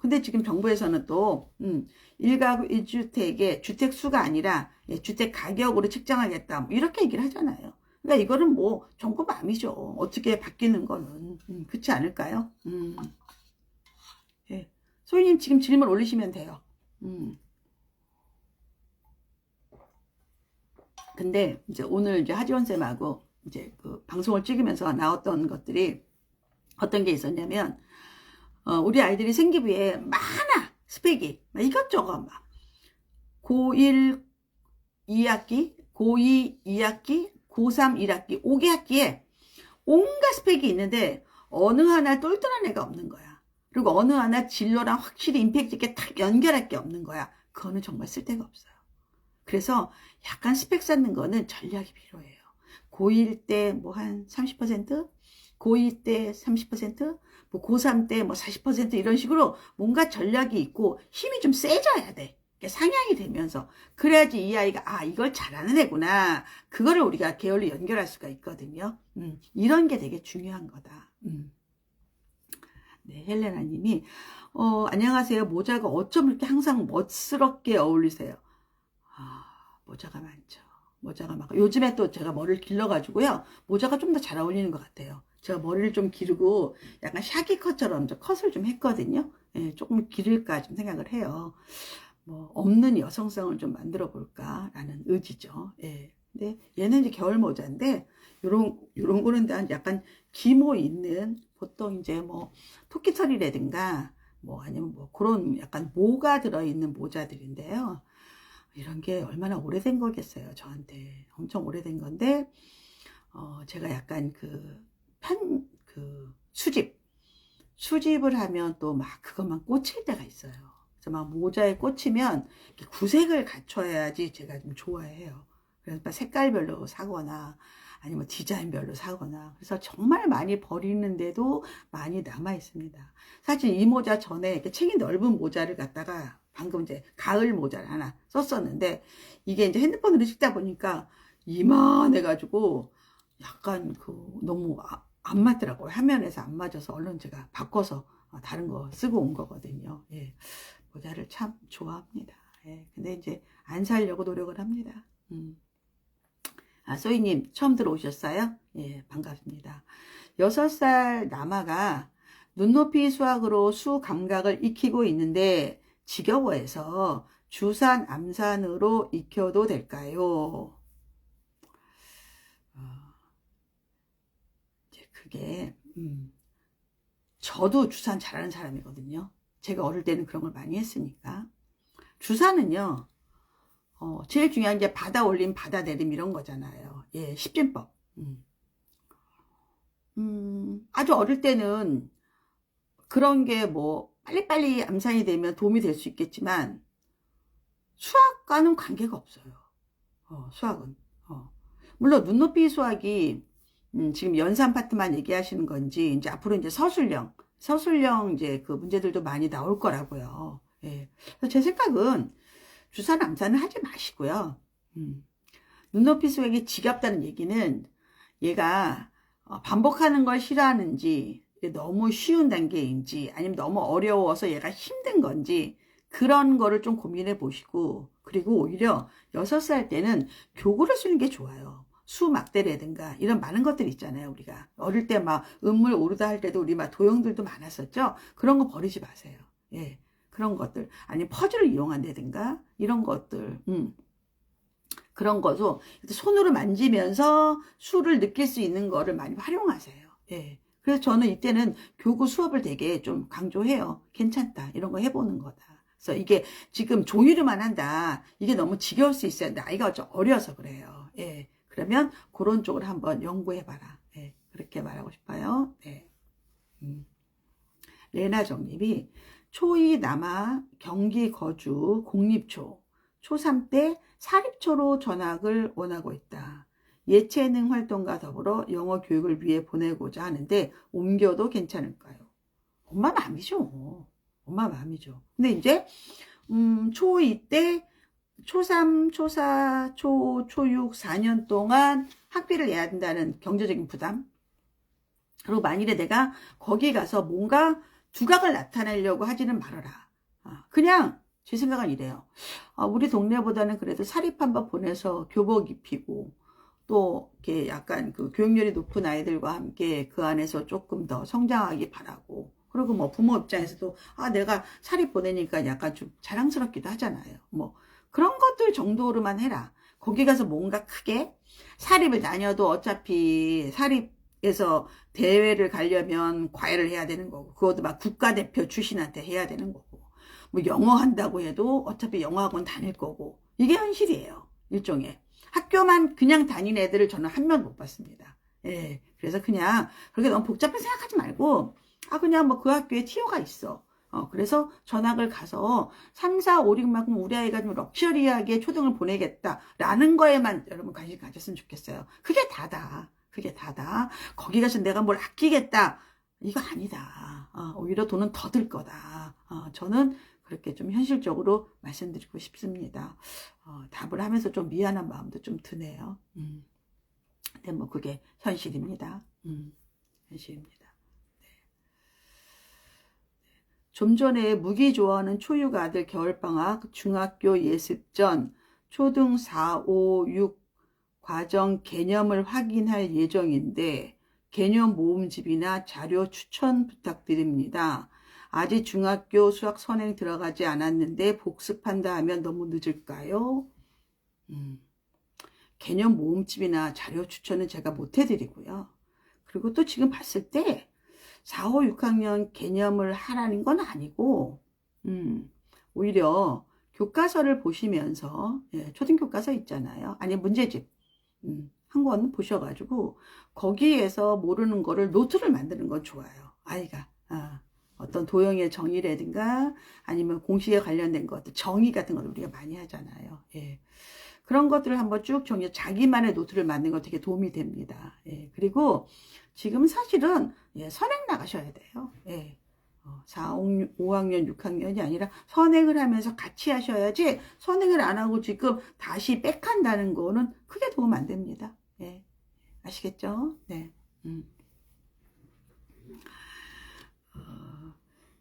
근데 지금 정부에서는 또 1가구 1주택의 주택 수가 아니라 주택 가격으로 책정하겠다 뭐 이렇게 얘기를 하잖아요. 그러니까 이거는 뭐 정부 마음이죠. 어떻게 바뀌는 거는 그렇지 않을까요? 소희님 지금 질문 올리시면 돼요. 근데 이제 오늘 이제 하지원 쌤하고 이제 그 방송을 찍으면서 나왔던 것들이 어떤 게 있었냐면 우리 아이들이 생기부에 많아 스펙이 막 이것저것 막 고1 2학기 고2 2학기 고3 1학기 5개 학기에 온갖 스펙이 있는데 어느 하나 똘똘한 애가 없는 거야. 그리고 어느 하나 진로랑 확실히 임팩트 있게 딱 연결할 게 없는 거야. 그거는 정말 쓸데가 없어요. 그래서 약간 스펙 쌓는 거는 전략이 필요해요. 고1 때 뭐 한 30%, 고2 때 30%, 뭐 고3 때 뭐 40% 이런 식으로 뭔가 전략이 있고 힘이 좀 세져야 돼. 상향이 되면서 그래야지 이 아이가 이걸 잘하는 애구나. 그거를 우리가 계열로 연결할 수가 있거든요. 이런 게 되게 중요한 거다. 네, 헬레나 님이 안녕하세요. 모자가 어쩜 이렇게 항상 멋스럽게 어울리세요. 모자가 많죠. 모자가 많고 요즘에 또 제가 머리를 길러가지고요. 모자가 좀 더 잘 어울리는 것 같아요. 제가 머리를 좀 기르고 약간 샤기 컷처럼 좀 컷을 좀 했거든요. 예, 조금 기를까 좀 생각을 해요. 뭐 없는 여성성을 좀 만들어 볼까라는 의지죠. 예. 근데 얘는 이제 겨울 모자인데 요런 거는 약간 기모 있는 보통 이제 뭐 토끼털이라든가 뭐 아니면 뭐 그런 약간 모가 들어있는 모자들인데요. 이런 게 얼마나 오래된 거겠어요. 저한테 엄청 오래된 건데 제가 약간 수집을 하면 또 막 그것만 꽂힐 때가 있어요. 그래서 막 모자에 꽂히면 구색을 갖춰야지 제가 좀 좋아해요. 그래서 막 색깔별로 사거나 아니면 디자인별로 사거나 그래서 정말 많이 버리는데도 많이 남아 있습니다. 사실 이 모자 전에 이렇게 챙이 넓은 모자를 갖다가 방금 이제 가을 모자를 하나 썼었는데 이게 이제 핸드폰으로 찍다 보니까 이만해가지고 약간 너무 안 맞더라고요. 화면에서 안 맞아서 얼른 제가 바꿔서 다른 거 쓰고 온 거거든요. 예. 모자를 참 좋아합니다. 예. 근데 이제 안 살려고 노력을 합니다. 소희님 처음 들어오셨어요? 예, 반갑습니다. 6살 남아가 눈높이 수학으로 수 감각을 익히고 있는데 지겨워해서 주산, 암산으로 익혀도 될까요? 이제 그게 저도 주산 잘하는 사람이거든요. 제가 어릴 때는 그런 걸 많이 했으니까. 주산은요, 제일 중요한 게 받아 올림, 받아 내림 이런 거잖아요. 예, 십진법. 아주 어릴 때는 그런 게 뭐 빨리빨리 암산이 되면 도움이 될 수 있겠지만 수학과는 관계가 없어요. 수학은. 물론 눈높이 수학이 지금 연산 파트만 얘기하시는 건지 이제 앞으로 이제 서술형 이제 그 문제들도 많이 나올 거라고요. 예. 그래서 제 생각은 주산 암산은 하지 마시고요. 눈높이 수학이 지겹다는 얘기는 얘가 반복하는 걸 싫어하는지 너무 쉬운 단계인지 아니면 너무 어려워서 얘가 힘든 건지 그런 거를 좀 고민해 보시고 그리고 오히려 6살 때는 교구를 쓰는 게 좋아요. 수막대라든가 이런 많은 것들 있잖아요. 우리가 어릴 때 막 음물 오르다 할 때도 우리 막 도형들도 많았었죠. 그런 거 버리지 마세요. 예, 그런 것들 아니면 퍼즐을 이용한다든가 이런 것들 그런 거도 손으로 만지면서 수를 느낄 수 있는 거를 많이 활용하세요. 예. 그래서 저는 이때는 교구 수업을 되게 좀 강조해요. 괜찮다. 이런 거 해보는 거다. 그래서 이게 지금 종이로만 한다. 이게 너무 지겨울 수 있어요. 나이가 좀 어려서 그래요. 예. 그러면 그런 쪽을 한번 연구해봐라. 예. 그렇게 말하고 싶어요. 네. 레나정님이 초2 남아 경기 거주 공립초 초3 때 사립초로 전학을 원하고 있다. 예체능 활동과 더불어 영어 교육을 위해 보내고자 하는데 옮겨도 괜찮을까요? 엄마 마음이죠. 엄마 마음이죠. 근데 이제 초2 때 초3, 초4, 초6, 4년 동안 학비를 내야 된다는 경제적인 부담 그리고 만일에 내가 거기 가서 뭔가 두각을 나타내려고 하지는 말아라. 그냥 제 생각은 이래요. 우리 동네보다는 그래도 사립 한번 보내서 교복 입히고 또 이렇게 약간 그 교육열이 높은 아이들과 함께 그 안에서 조금 더 성장하기 바라고 그리고 뭐 부모 입장에서도 내가 사립 보내니까 약간 좀 자랑스럽기도 하잖아요. 뭐 그런 것들 정도로만 해라. 거기 가서 뭔가 크게 사립을 다녀도 어차피 사립에서 대회를 가려면 과외를 해야 되는 거고 그것도 막 국가대표 출신한테 해야 되는 거고 뭐 영어 한다고 해도 어차피 영어학원 다닐 거고 이게 현실이에요. 일종의 학교만 그냥 다닌 애들을 저는 한 명 못 봤습니다. 예, 그래서 그냥 그렇게 너무 복잡하게 생각하지 말고 그냥 뭐 그 학교에 티오가 있어. 그래서 전학을 가서 3, 4, 5, 6만큼 우리 아이가 좀 럭셔리하게 초등을 보내겠다라는 거에만 여러분 관심 가졌으면 좋겠어요. 그게 다다. 그게 다다. 거기 가서 내가 뭘 아끼겠다. 이거 아니다. 오히려 돈은 더 들 거다. 저는 그렇게 좀 현실적으로 말씀드리고 싶습니다. 답을 하면서 좀 미안한 마음도 좀 드네요. 근데 뭐 그게 현실입니다. 현실입니다. 좀 전에 무기 좋아하는 초육 아들 겨울방학 중학교 예습 전 초등 4, 5, 6 과정 개념을 확인할 예정인데 개념 모음집이나 자료 추천 부탁드립니다. 아직 중학교 수학 선행 들어가지 않았는데 복습한다 하면 너무 늦을까요? 개념 모음집이나 자료 추천은 제가 못 해드리고요. 그리고 또 지금 봤을 때 4, 5, 6학년 개념을 하라는 건 아니고 오히려 교과서를 보시면서 초등교과서 있잖아요. 아니 문제집 한 권 보셔가지고 거기에서 모르는 거를 노트를 만드는 건 좋아요. 아이가 어떤 도형의 정의라든가 아니면 공식에 관련된 것들 정의 같은 걸 우리가 많이 하잖아요. 그런 것들을 한번 쭉 정리, 자기만의 노트를 만드는 거 되게 도움이 됩니다. 그리고 지금 사실은 선행 나가셔야 돼요. 4, 5학년, 6학년이 아니라 선행을 하면서 같이 하셔야지 선행을 안 하고 지금 다시 백한다는 거는 크게 도움 안 됩니다. 아시겠죠? 네.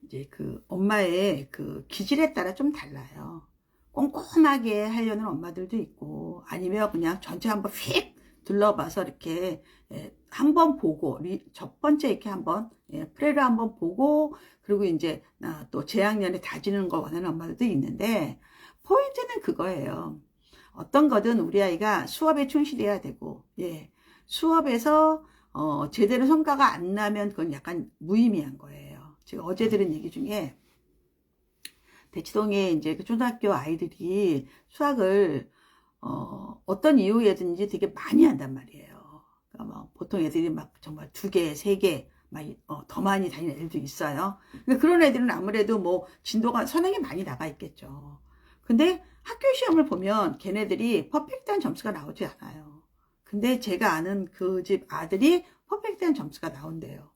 이제 그 엄마의 그 기질에 따라 좀 달라요. 꼼꼼하게 하려는 엄마들도 있고 아니면 그냥 전체 한번 휙 둘러봐서 이렇게 한번 보고 첫 번째 이렇게 한번 프레를 한번 보고 그리고 이제 또 재학년에 다지는 걸 원하는 엄마들도 있는데 포인트는 그거예요. 어떤 거든 우리 아이가 수업에 충실해야 되고 수업에서 제대로 성과가 안 나면 그건 약간 무의미한 거예요. 제가 어제 들은 얘기 중에 대치동에 이제 그 초등학교 아이들이 수학을 어떤 이유에든지 되게 많이 한단 말이에요. 그러니까 뭐 보통 애들이 막 정말 2개, 3개 막 더 많이 다니는 애들도 있어요. 그러니까 그런 애들은 아무래도 뭐 진도가 선행이 많이 나가 있겠죠. 근데 학교 시험을 보면 걔네들이 퍼펙트한 점수가 나오지 않아요. 근데 제가 아는 그 집 아들이 퍼펙트한 점수가 나온대요.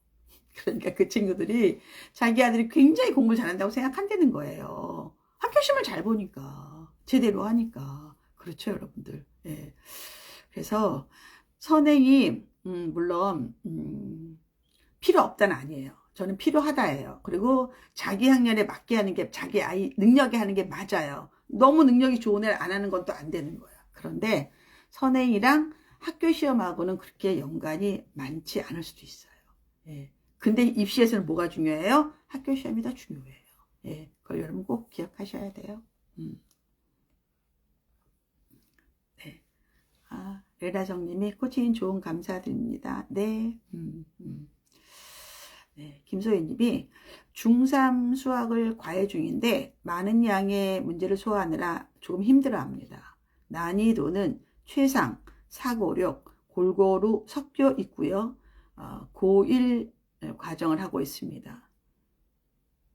그러니까 그 친구들이 자기 아들이 굉장히 공부를 잘한다고 생각한다는 거예요. 학교 시험을 잘 보니까 제대로 하니까 그렇죠 여러분들. 그래서 선행이 물론 필요 없다는 아니에요. 저는 필요하다예요. 그리고 자기 학년에 맞게 하는 게 자기 아이 능력에 하는 게 맞아요. 너무 능력이 좋은 애를 안 하는 건 또 안 되는 거예요. 그런데 선행이랑 학교 시험하고는 그렇게 연관이 많지 않을 수도 있어요. 근데 입시에서는 뭐가 중요해요? 학교 시험이 더 중요해요. 그걸 여러분 꼭 기억하셔야 돼요. 네. 레라정님이 코치님 좋은 감사드립니다. 네. 네. 김소희님이 중3 수학을 과외 중인데 많은 양의 문제를 소화하느라 조금 힘들어합니다. 난이도는 최상, 456 골고루 섞여 있고요. 고1 과정을 하고 있습니다.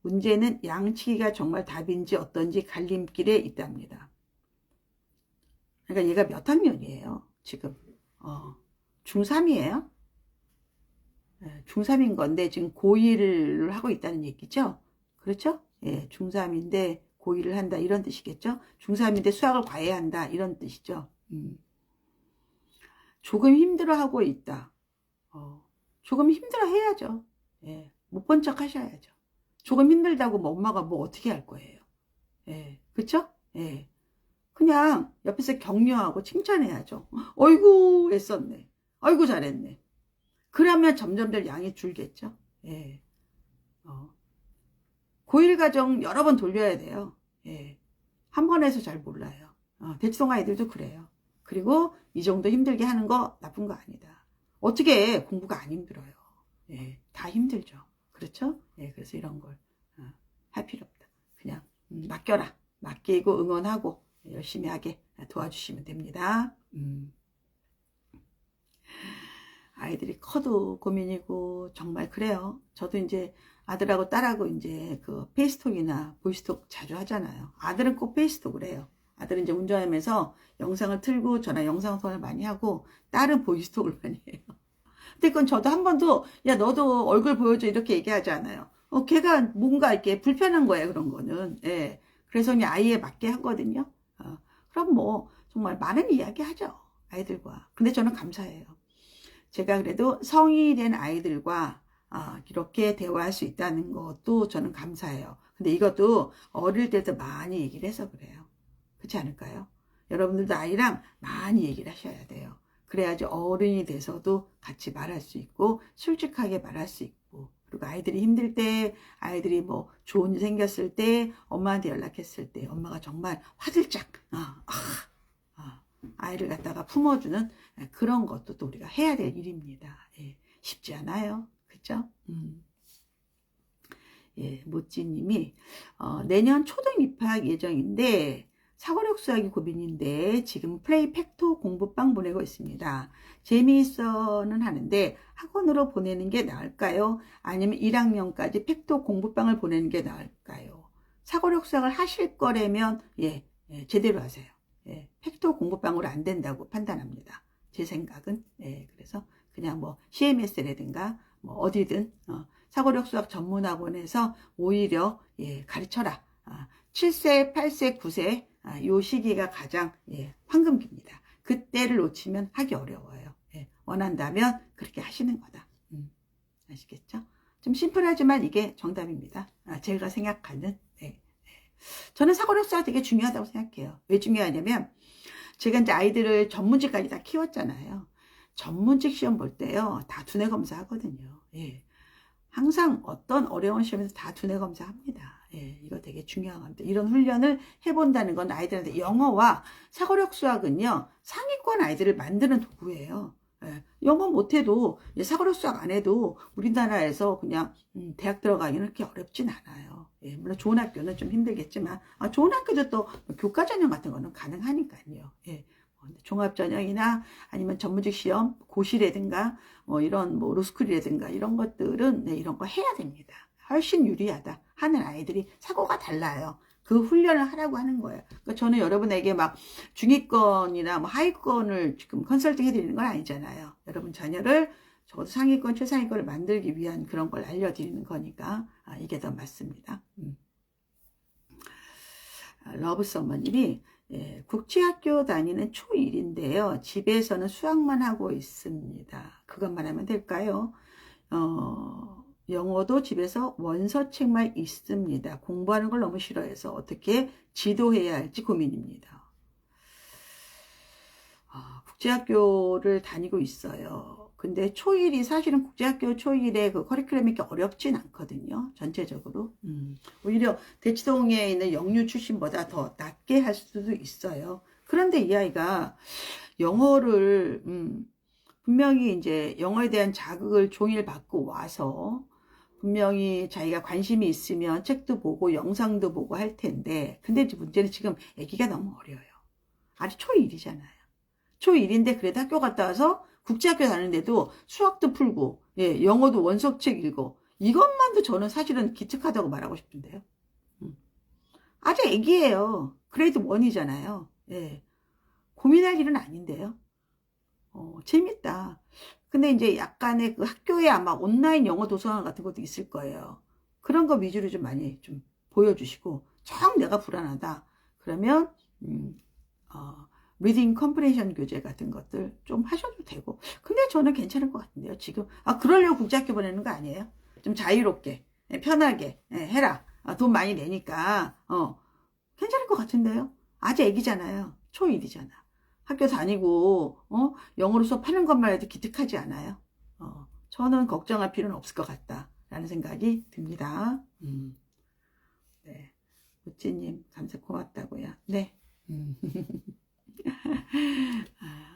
문제는 양치기가 정말 답인지 어떤지 갈림길에 있답니다. 그러니까 얘가 몇 학년이에요? 지금 중3이에요? 중3인 건데 지금 고1을 하고 있다는 얘기죠? 그렇죠? 중3인데 고1을 한다 이런 뜻이겠죠? 중3인데 수학을 과외한다 이런 뜻이죠? 조금 힘들어하고 있다. 조금 힘들어 해야죠. 못 본 척 하셔야죠. 조금 힘들다고 뭐 엄마가 뭐 어떻게 할 거예요. 그쵸? 그냥 옆에서 격려하고 칭찬해야죠. 어이구 애썼네. 어이구 잘했네. 그러면 점점 더 양이 줄겠죠. 고1 과정 여러 번 돌려야 돼요. 한 번 해서 잘 몰라요. 대치동 아이들도 그래요. 그리고 이 정도 힘들게 하는 거 나쁜 거 아니다. 어떻게 공부가 안 힘들어요. 다 힘들죠. 그렇죠? 그래서 이런 걸 할 필요 없다. 그냥 맡겨라. 맡기고 응원하고 열심히 하게 도와주시면 됩니다. 아이들이 커도 고민이고 정말 그래요. 저도 이제 아들하고 딸하고 이제 그 페이스톡이나 보이스톡 자주 하잖아요. 아들은 꼭 페이스톡을 해요. 아들은 이제 운전하면서 영상을 틀고 저랑 영상통화를 많이 하고 딸은 보이스톡을 많이 해요. 근데 그건 저도 한 번도 야 너도 얼굴 보여줘 이렇게 얘기하지 않아요. 걔가 뭔가 이렇게 불편한 거예요. 그런 거는. 그래서 그냥 아이에 맞게 하거든요. 그럼 뭐 정말 많은 이야기 하죠. 아이들과. 근데 저는 감사해요. 제가 그래도 성인이 된 아이들과 이렇게 대화할 수 있다는 것도 저는 감사해요. 근데 이것도 어릴 때도 많이 얘기를 해서 그래요. 그렇지 않을까요? 여러분들도 아이랑 많이 얘기를 하셔야 돼요. 그래야지 어른이 돼서도 같이 말할 수 있고 솔직하게 말할 수 있고, 그리고 아이들이 힘들 때, 아이들이 뭐 좋은 일 생겼을 때, 엄마한테 연락했을 때 엄마가 정말 화들짝 아이를 갖다가 품어주는 그런 것도 또 우리가 해야 될 일입니다. 예, 쉽지 않아요. 그죠? 예, 모찌님이 내년 초등 입학 예정인데 사고력 수학이 고민인데 지금 플레이 팩토 공부방 보내고 있습니다. 재미있어는 하는데 학원으로 보내는 게 나을까요? 아니면 1학년까지 팩토 공부방을 보내는 게 나을까요? 사고력 수학을 하실 거라면 제대로 하세요. 예, 팩토 공부방으로 안 된다고 판단합니다. 제 생각은. 예, 그래서 그냥 뭐 CMS라든가 뭐 어디든 사고력 수학 전문학원에서 오히려 가르쳐라. 7세, 8세, 9세 요 시기가 가장 황금기입니다. 그때를 놓치면 하기 어려워요. 원한다면 그렇게 하시는 거다. 아시겠죠? 좀 심플하지만 이게 정답입니다. 제가 생각하는. 저는 사고력 수학 되게 중요하다고 생각해요. 왜 중요하냐면 제가 이제 아이들을 전문직까지 다 키웠잖아요. 전문직 시험 볼 때요, 다 두뇌 검사 하거든요. 항상 어떤 어려운 시험에서 다 두뇌 검사 합니다. 이거 되게 중요한 겁니다. 이런 훈련을 해본다는 건 아이들한테, 영어와 사고력 수학은요, 상위권 아이들을 만드는 도구예요. 영어 못해도, 사고력 수학 안 해도 우리나라에서 그냥 대학 들어가기는 그렇게 어렵진 않아요. 물론 좋은 학교는 좀 힘들겠지만 좋은 학교도 또 교과전형 같은 거는 가능하니까요. 종합전형이나 아니면 전문직 시험, 고시라든가 이런 뭐 로스쿨이라든가 이런 것들은 이런 거 해야 됩니다. 훨씬 유리하다 하는 아이들이 사고가 달라요. 그 훈련을 하라고 하는 거예요. 그러니까 저는 여러분에게 막 중위권이나 뭐 하위권을 지금 컨설팅 해드리는 건 아니잖아요. 여러분 자녀를 적어도 상위권, 최상위권을 만들기 위한 그런 걸 알려드리는 거니까 이게 더 맞습니다. 러브서머님이 국제학교 다니는 초1인데요. 집에서는 수학만 하고 있습니다. 그것만 하면 될까요? 영어도 집에서 원서책만 있습니다. 공부하는 걸 너무 싫어해서 어떻게 지도해야 할지 고민입니다. 국제학교를 다니고 있어요. 근데 초1이 사실은 국제학교 초1의 그 커리큘럼이 이렇게 어렵진 않거든요. 전체적으로. 오히려 대치동에 있는 영유 출신보다 더 낮게 할 수도 있어요. 그런데 이 아이가 영어를, 분명히 이제 영어에 대한 자극을 종일 받고 와서 분명히 자기가 관심이 있으면 책도 보고 영상도 보고 할 텐데, 근데 문제는 지금 아기가 너무 어려요. 아직 초1이잖아요. 초1인데 그래도 학교 갔다 와서 국제학교 다니는데도 수학도 풀고 영어도 원서책 읽고, 이것만도 저는 사실은 기특하다고 말하고 싶은데요. 아직 애기예요. 그레이드 1이잖아요. 고민할 일은 아닌데요. 재밌다. 근데 이제 약간의 그 학교에 아마 온라인 영어 도서관 같은 것도 있을 거예요. 그런 거 위주로 좀 많이 좀 보여주시고, 정 내가 불안하다 그러면 리딩 컴프레hen션 교재 같은 것들 좀 하셔도 되고. 근데 저는 괜찮을 것 같은데요. 지금 그러려고 국제학교 보내는 거 아니에요? 좀 자유롭게 편하게 해라. 돈 많이 내니까 괜찮을 것 같은데요. 아직 애기잖아요. 초1이잖아. 학교 다니고 영어로 수업하는 것만 해도 기특하지 않아요? 저는 걱정할 필요는 없을 것 같다라는 생각이 듭니다. 네, 우찌님 감사 고맙다고요. 네.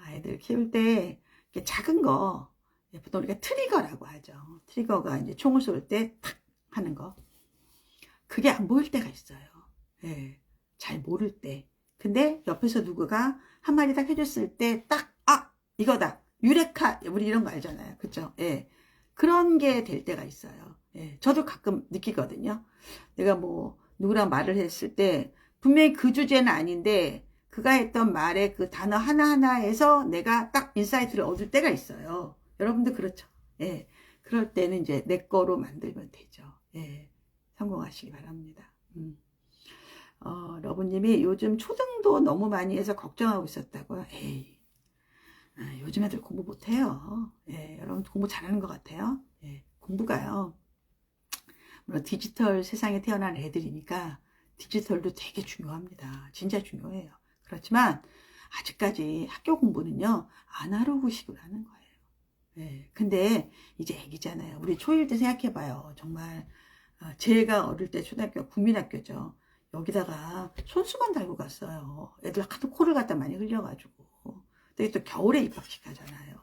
아이들 키울 때 작은 거 보통 우리가 트리거라고 하죠. 트리거가 이제 총을 쏠 때 탁 하는 거, 그게 안 보일 때가 있어요. 잘 모를 때. 근데 옆에서 누구가 한마디 딱 해줬을 때 딱 이거다, 유레카, 우리 이런 거 알잖아요. 그쵸? 그런 게 될 때가 있어요. 저도 가끔 느끼거든요. 내가 뭐 누구랑 말을 했을 때 분명히 그 주제는 아닌데 그가 했던 말의 그 단어 하나하나에서 내가 딱 인사이트를 얻을 때가 있어요. 여러분들 그렇죠? 그럴 때는 이제 내 거로 만들면 되죠. 성공하시기 바랍니다. 러브님이 요즘 초등도 너무 많이 해서 걱정하고 있었다고요. 요즘 애들 공부 못해요. 여러분 공부 잘하는 것 같아요. 공부가요, 물론 디지털 세상에 태어난 애들이니까 디지털도 되게 중요합니다. 진짜 중요해요. 그렇지만 아직까지 학교 공부는요, 아날로그식으로 하는 거예요. 예. 근데 이제 애기잖아요. 우리 초1 때 생각해봐요. 정말 제가 어릴 때 초등학교 국민학교죠. 여기다가 손수건 달고 갔어요. 애들 하도 코를 갖다 많이 흘려가지고. 근데 또 겨울에 입학식하잖아요.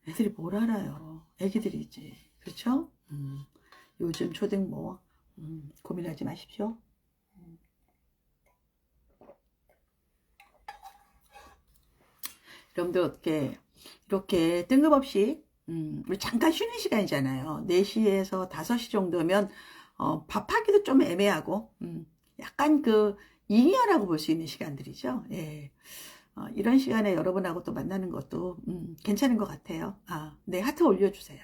애들이 뭘 알아요. 애기들이지. 그렇죠? 요즘 초등 뭐 고민하지 마십시오. 여러분들 어떻게 이렇게 뜬금없이 우리 잠깐 쉬는 시간이잖아요. 4시에서 5시 정도면 밥하기도 좀 애매하고 약간 그 잉여라고 볼 수 있는 시간들이죠. 예. 이런 시간에 여러분하고 또 만나는 것도 괜찮은 것 같아요. 네, 하트 올려주세요.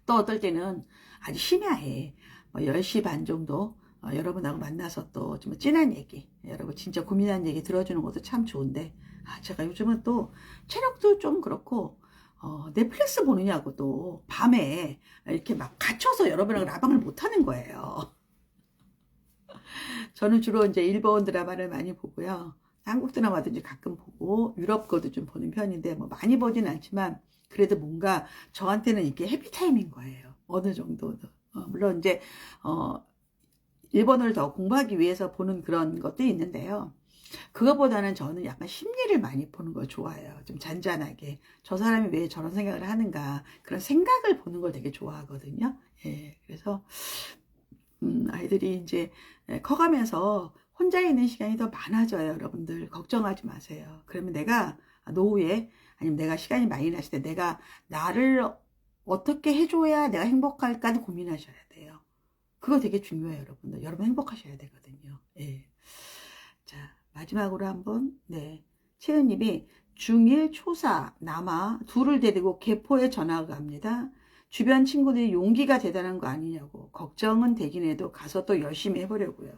또 어떨 때는 아주 심야에 10시 반 정도 여러분하고 만나서 또 좀 진한 얘기, 여러분 진짜 고민한 얘기 들어주는 것도 참 좋은데, 제가 요즘은 또 체력도 좀 그렇고 넷플릭스 보느냐고 또 밤에 이렇게 막 갇혀서 여러분하고 라방을 못하는 거예요. 저는 주로 이제 일본 드라마를 많이 보고요. 한국 드라마도 이제 가끔 보고 유럽 거도 좀 보는 편인데 뭐 많이 보진 않지만 그래도 뭔가 저한테는 이게 해피타임인 거예요. 어느 정도는. 물론 이제 일본어를 더 공부하기 위해서 보는 그런 것도 있는데요. 그거보다는 저는 약간 심리를 많이 보는 걸 좋아해요. 좀 잔잔하게. 저 사람이 왜 저런 생각을 하는가. 그런 생각을 보는 걸 되게 좋아하거든요. 예, 그래서 아이들이 이제 커가면서 혼자 있는 시간이 더 많아져요. 여러분들 걱정하지 마세요. 그러면 내가 노후에 아니면 내가 시간이 많이 났을 때 내가 나를 어떻게 해줘야 내가 행복할까도 고민하셔야 돼요. 그거 되게 중요해요. 여러분들. 여러분 행복하셔야 되거든요. 예. 자, 마지막으로 한번 네, 채은님이 중1 초사 남아 둘을 데리고 개포에 전화가 갑니다. 주변 친구들이 용기가 대단한 거 아니냐고 걱정은 되긴 해도 가서 또 열심히 해보려고요.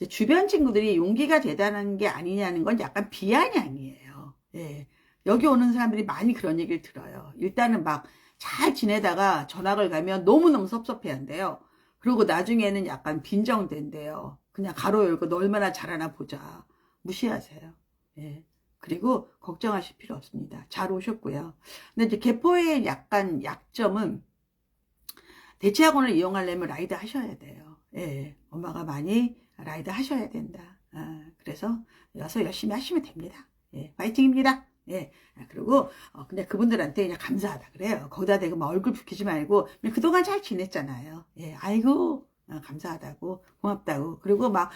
주변 친구들이 용기가 대단한 게 아니냐는 건 약간 비아냥이에요. 예. 여기 오는 사람들이 많이 그런 얘기를 들어요. 일단은 막 잘 지내다가 전학을 가면 너무너무 섭섭해 한대요. 그리고 나중에는 약간 빈정된대요. 그냥 가로 열고 너 얼마나 잘하나 보자. 무시하세요. 예. 그리고 걱정하실 필요 없습니다. 잘 오셨고요. 근데 이제 개포의 약간 약점은 대체학원을 이용하려면 라이드 하셔야 돼요. 예. 엄마가 많이 라이드 하셔야 된다. 그래서 여기서 열심히 하시면 됩니다. 예. 파이팅입니다. 예. 그리고 근데 그분들한테 그냥 감사하다 그래요. 거기다 대고 막 얼굴 붉히지 말고 그냥 그동안 잘 지냈잖아요. 예. 아이고 감사하다고 고맙다고. 그리고 막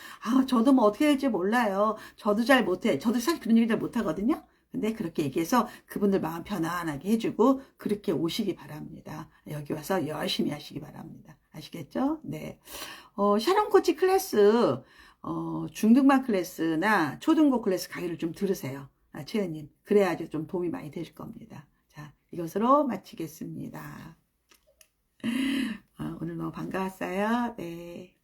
저도 뭐 어떻게 될지 몰라요. 저도 잘 못해. 저도 사실 그런 얘기 잘 못하거든요. 근데 그렇게 얘기해서 그분들 마음 편안하게 해주고 그렇게 오시기 바랍니다. 여기 와서 열심히 하시기 바랍니다. 아시겠죠? 네. 샤론 코치 클래스 중등반 클래스나 초등부 클래스 강의를 좀 들으세요. 채연님. 그래야지 좀 도움이 많이 되실 겁니다. 자, 이것으로 마치겠습니다. 오늘 너무 반가웠어요. 네.